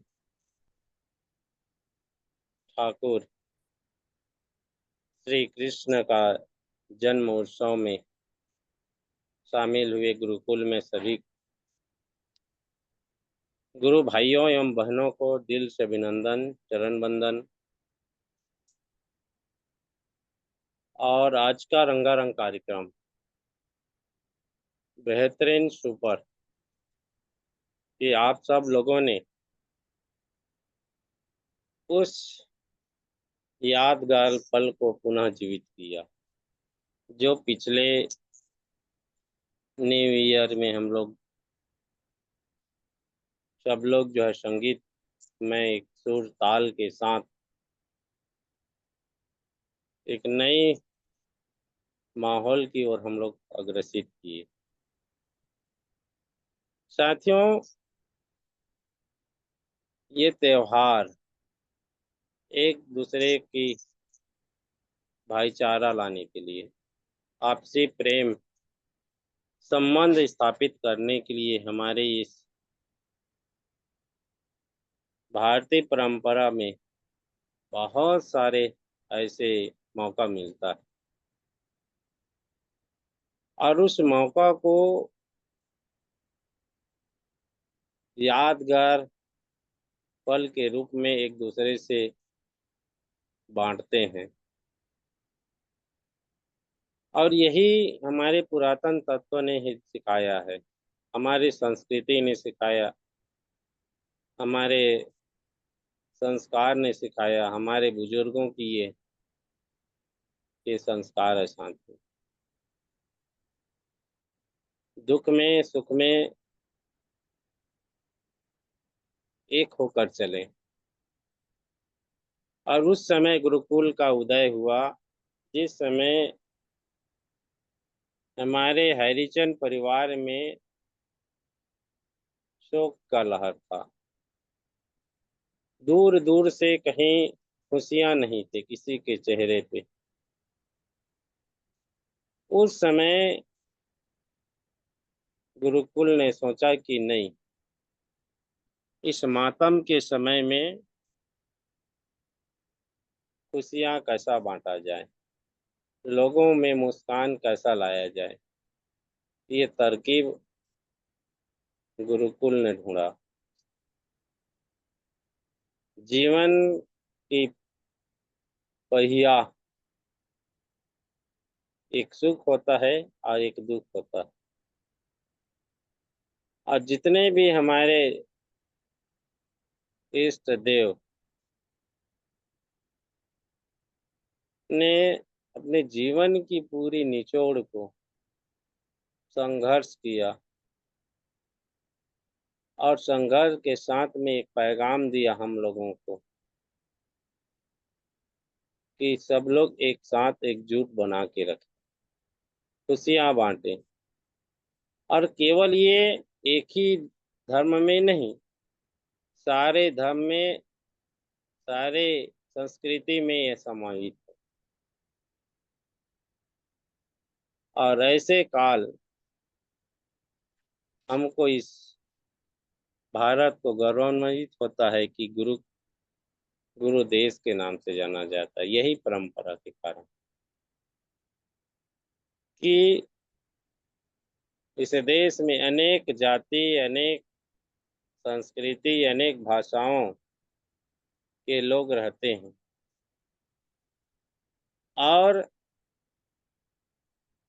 ठाकुर श्री कृष्ण का जन्म उत्सव में शामिल हुए गुरुकुल में सभी गुरु भाइयों एवं बहनों को दिल से अभिनंदन, चरण वंदन। और आज का रंगारंग कार्यक्रम बेहतरीन, सुपर, कि आप सब लोगों ने उस यादगार पल को पुनः जीवित किया जो पिछले न्यू ईयर में हम लोग सब लोग जो है संगीत में एक सुर ताल के साथ एक नई माहौल की ओर हम लोग अग्रसित किए। साथियों, ये त्योहार एक दूसरे की भाईचारा लाने के लिए, आपसी प्रेम संबंध स्थापित करने के लिए हमारे इस भारतीय परंपरा में बहुत सारे ऐसे मौका मिलता है और उस मौका को यादगार पल के रूप में एक दूसरे से बांटते हैं। और यही हमारे पुरातन तत्व ने ही सिखाया है, हमारी संस्कृति ने सिखाया, हमारे संस्कार ने सिखाया, हमारे बुजुर्गों की ये संस्कार है। शांति, दुख में सुख में एक होकर चले। और उस समय गुरुकुल का उदय हुआ जिस समय हमारे हरिचंद परिवार में शोक का लहर था। दूर दूर से कहीं खुशियां नहीं थे किसी के चेहरे पे। उस समय गुरुकुल ने सोचा कि नहीं, इस मातम के समय में खुशियां कैसा बांटा जाए, लोगों में मुस्कान कैसा लाया जाए। ये तरकीब गुरुकुल ने ढूंढा। जीवन की पहिया, एक सुख होता है और एक दुख होता है। और जितने भी हमारे इष्ट देव ने अपने जीवन की पूरी निचोड़ को संघर्ष किया और संघर्ष के साथ में एक पैगाम दिया हम लोगों को कि सब लोग एक साथ एकजुट बना के रखें, खुशियां बांटें। और केवल ये एक ही धर्म में नहीं, सारे धर्म में, सारे संस्कृति में ये समाहित है। और ऐसे काल हमको इस भारत को गौरवान्वित होता है कि गुरु देश के नाम से जाना जाता है। यही परंपरा के कारण कि इस देश में अनेक जाति, अनेक संस्कृति, अनेक भाषाओं के लोग रहते हैं और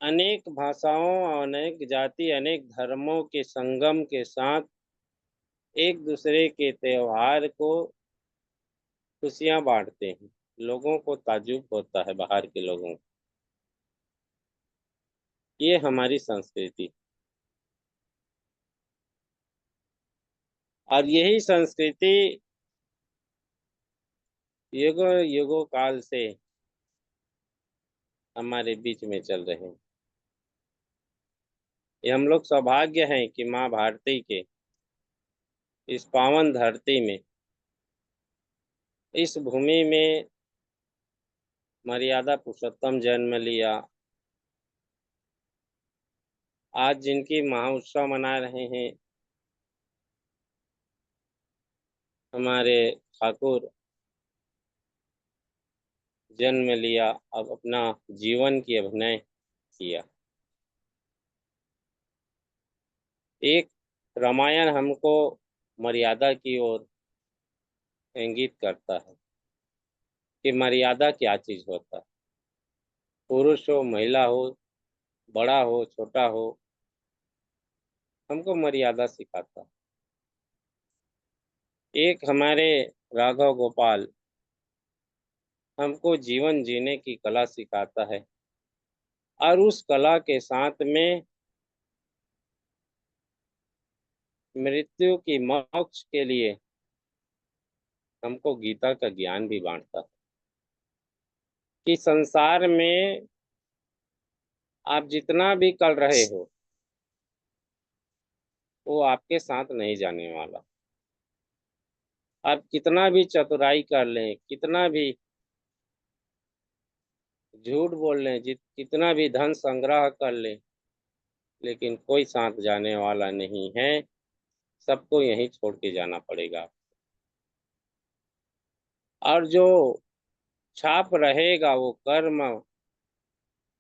अनेक भाषाओं, अनेक जाति, अनेक धर्मों के संगम के साथ एक दूसरे के त्योहार को खुशियां बांटते हैं। लोगों को ताज्जुब होता है, बाहर के लोगों को। ये हमारी संस्कृति। और यही संस्कृति युगों युगों काल से हमारे बीच में चल रहे हैं। ये हम लोग सौभाग्य हैं कि माँ भारती के इस पावन धरती में, इस भूमि में मर्यादा पुरुषोत्तम जन्म लिया। आज जिनकी महाउत्सव मना रहे हैं हमारे ठाकुर, जन्म लिया, अब अपना जीवन की अभिनय किया। एक रामायण हमको मर्यादा की ओर इंगित करता है कि मर्यादा क्या चीज होता है। पुरुष हो, महिला हो, बड़ा हो, छोटा हो, हमको मर्यादा सिखाता है। एक हमारे राघव गोपाल हमको जीवन जीने की कला सिखाता है, और उस कला के साथ में मृत्यु की मोक्ष के लिए हमको गीता का ज्ञान भी बांटता है कि संसार में आप जितना भी कर रहे हो वो आपके साथ नहीं जाने वाला। आप कितना भी चतुराई कर लें, कितना भी झूठ बोल लें, कितना भी धन संग्रह कर लें, लेकिन कोई साथ जाने वाला नहीं है। सबको यहीं छोड़ के जाना पड़ेगा। और जो छाप रहेगा वो कर्म,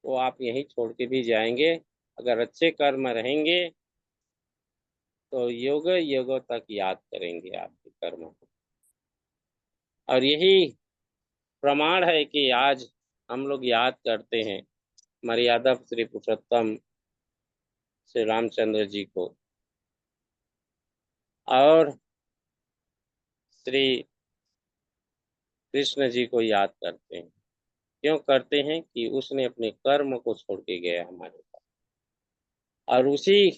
वो आप यहीं छोड़ के भी जाएंगे। अगर अच्छे कर्म रहेंगे तो युग युगों तक याद करेंगे आपके कर्म को। और यही प्रमाण है कि आज हम लोग याद करते हैं मर्यादा श्री पुरुषोत्तम श्री रामचंद्र जी को, और श्री कृष्ण जी को याद करते हैं। क्यों करते हैं? कि उसने अपने कर्म को छोड़ के गया हमारे पास, और उसी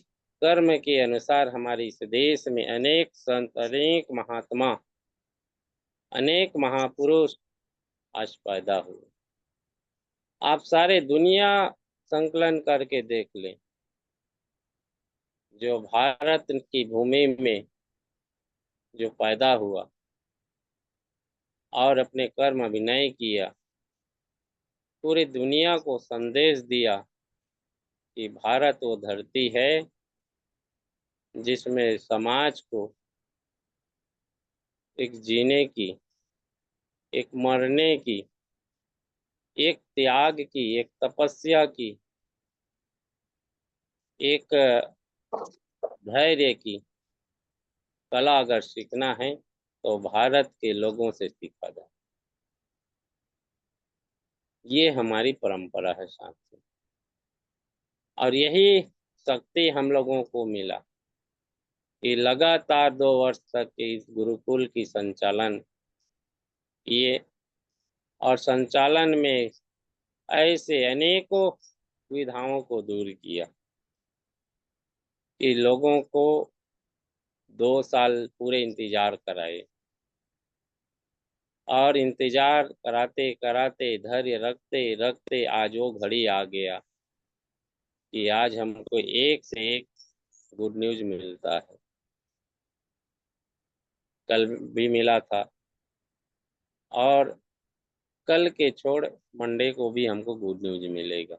कर्म के अनुसार हमारे इस देश में अनेक संत, अनेक महात्मा, अनेक महापुरुष आज पैदा हुए। आप सारे दुनिया संकलन करके देख लें, जो भारत की भूमि में जो पैदा हुआ और अपने कर्म अभिनय किया, पूरी दुनिया को संदेश दिया कि भारत वो धरती है जिसमें समाज को एक जीने की, एक मरने की, एक त्याग की, एक तपस्या की, एक धैर्य की कला अगर सीखना है तो भारत के लोगों से सीखा जाए। ये हमारी परंपरा है साथियों, और यही शक्ति हम लोगों को मिला कि लगातार 2 वर्ष तक इस गुरुकुल की संचालन किए, और संचालन में ऐसे अनेकों सुविधाओं को दूर किया कि लोगों को 2 साल पूरे इंतजार कराए, और इंतजार कराते कराते, धैर्य रखते रखते आज वो घड़ी आ गया कि आज हमको एक से एक गुड न्यूज मिलता है। कल भी मिला था, और कल के छोड़ मंडे को भी हमको गुड न्यूज मिलेगा।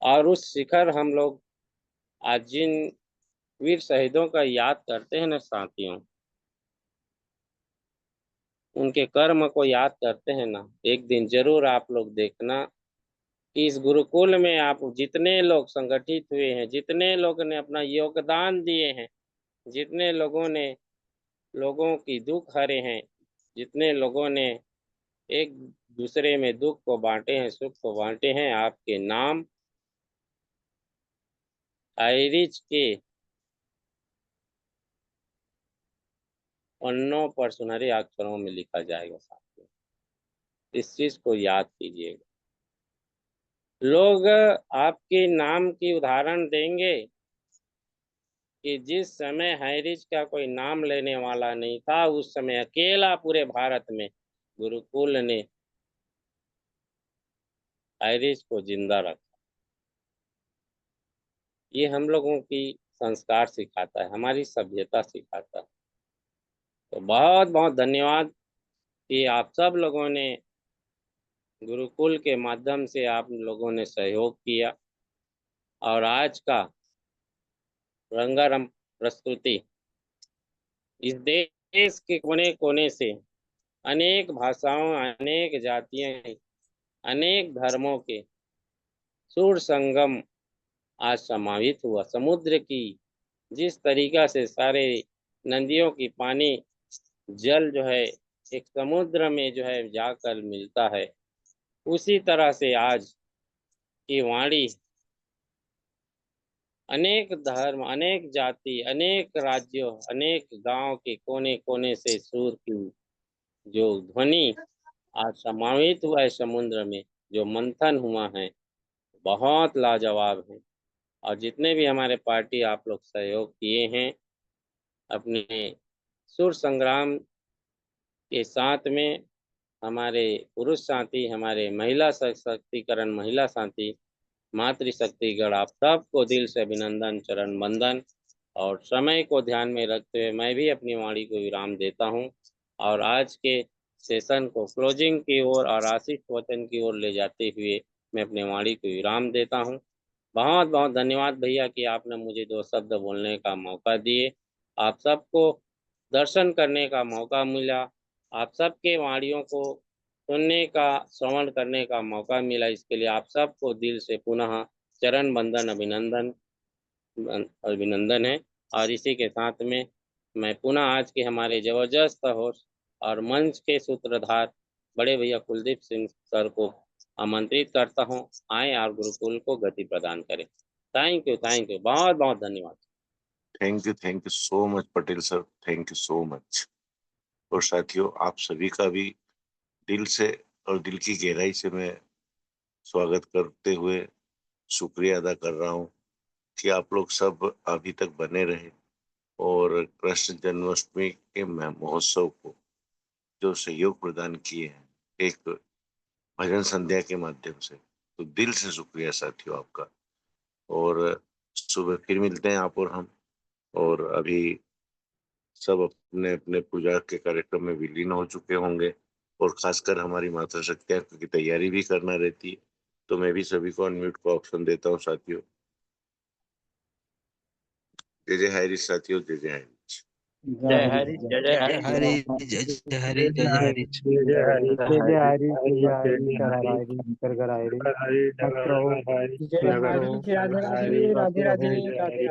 और उस शिखर हम लोग आज जिन वीर शहीदों का याद करते हैं ना साथियों, उनके कर्म को याद करते हैं ना, एक दिन जरूर आप लोग देखना कि इस गुरुकुल में आप जितने लोग संगठित हुए हैं, जितने लोगों ने अपना योगदान दिए हैं, जितने लोगों ने लोगों की दुख हरे हैं, जितने लोगों ने एक दूसरे में दुख को बांटे हैं, सुख को बांटे हैं, आपके नाम आयरिच के पन्नों पर सुनहरे अक्षरों में लिखा जाएगा साथियों। इस चीज को याद कीजिएगा। लोग आपके नाम की उदाहरण देंगे कि जिस समय हाईरिच का कोई नाम लेने वाला नहीं था, उस समय अकेला पूरे भारत में गुरुकुल ने हाईरिच को जिंदा रखा। ये हम लोगों की संस्कार सिखाता है, हमारी सभ्यता सिखाता है। तो बहुत बहुत धन्यवाद कि आप सब लोगों ने गुरुकुल के माध्यम से आप लोगों ने सहयोग किया और आज का रंगारंग प्रस्तुति इस देश के कोने कोने से अनेक भाषाओं, अनेक जातियों, अनेक धर्मों के सुर संगम आज समाहित हुआ। समुद्र की जिस तरीका से सारे नदियों की पानी जल जो है एक समुद्र में जो है जाकर मिलता है, उसी तरह से आज की वाणी अनेक धर्म, अनेक जाति, अनेक राज्यों, अनेक गांव के कोने कोने से सुर की जो ध्वनि आज समाहित हुआ है समुद्र में, जो मंथन हुआ है, बहुत लाजवाब है। और जितने भी हमारे पार्टी आप लोग सहयोग किए हैं अपने सुर संग्राम के साथ में, हमारे पुरुष साथी, हमारे महिला सशक्तिकरण महिला साथी, मातृशक्तिगण, आप सबको दिल से अभिनंदन, चरण वंदन। और समय को ध्यान में रखते हुए मैं भी अपनी वाणी को विराम देता हूं और आज के सेशन को क्लोजिंग की ओर और आशीष वचन की ओर ले जाते हुए मैं अपनी वाणी को विराम देता हूं। बहुत बहुत धन्यवाद भैया कि आपने मुझे 2 शब्द बोलने का मौका दिए। आप सबको दर्शन करने का मौका मिला, आप सबके वाणियों को सुनने का, श्रवण करने का मौका मिला। इसके लिए आप सबको दिल से पुनः चरण वंदन, अभिनंदन है। और इसी के साथ में मैं पुनः आज के हमारे जबरदस्त होस्ट और मंच के सूत्रधार बड़े भैया कुलदीप सिंह सर को आमंत्रित करता हूं, आए और गुरुकुल को गति प्रदान करें। थैंक यू, बहुत बहुत धन्यवाद। Thank you so much Patel sir, thank you so much. और साथियों, आप सभी का भी दिल से और दिल की गहराई से मैं स्वागत करते हुए शुक्रिया अदा कर रहा हूँ कि आप लोग सब अभी तक बने रहे और कृष्ण जन्माष्टमी के महोत्सव को जो सहयोग प्रदान किए हैं एक भजन संध्या के माध्यम से, तो दिल से शुक्रिया साथियों आपका। और सुबह फिर मिलते हैं आप और हम, और अभी सब अपने अपने पूजा के कार्यक्रम में विलीन हो चुके होंगे और खासकर हमारी माता शक्तियाँ की तैयारी भी करना रहती है। तो मैं भी सभी को अनम्यूट का ऑप्शन देता हूँ साथियों। जय जय हरि साथियों, जय जय हरि। जय हरि, जय जय हरि, हरि जय जय हरि, जय जय हरि। जय जय हरि, जय जय हरि, जय जय हरि, कर हरि, कर हरि, मस्त रहो, जय हरि, राधे राधे, राधे राधे, राधे राधे।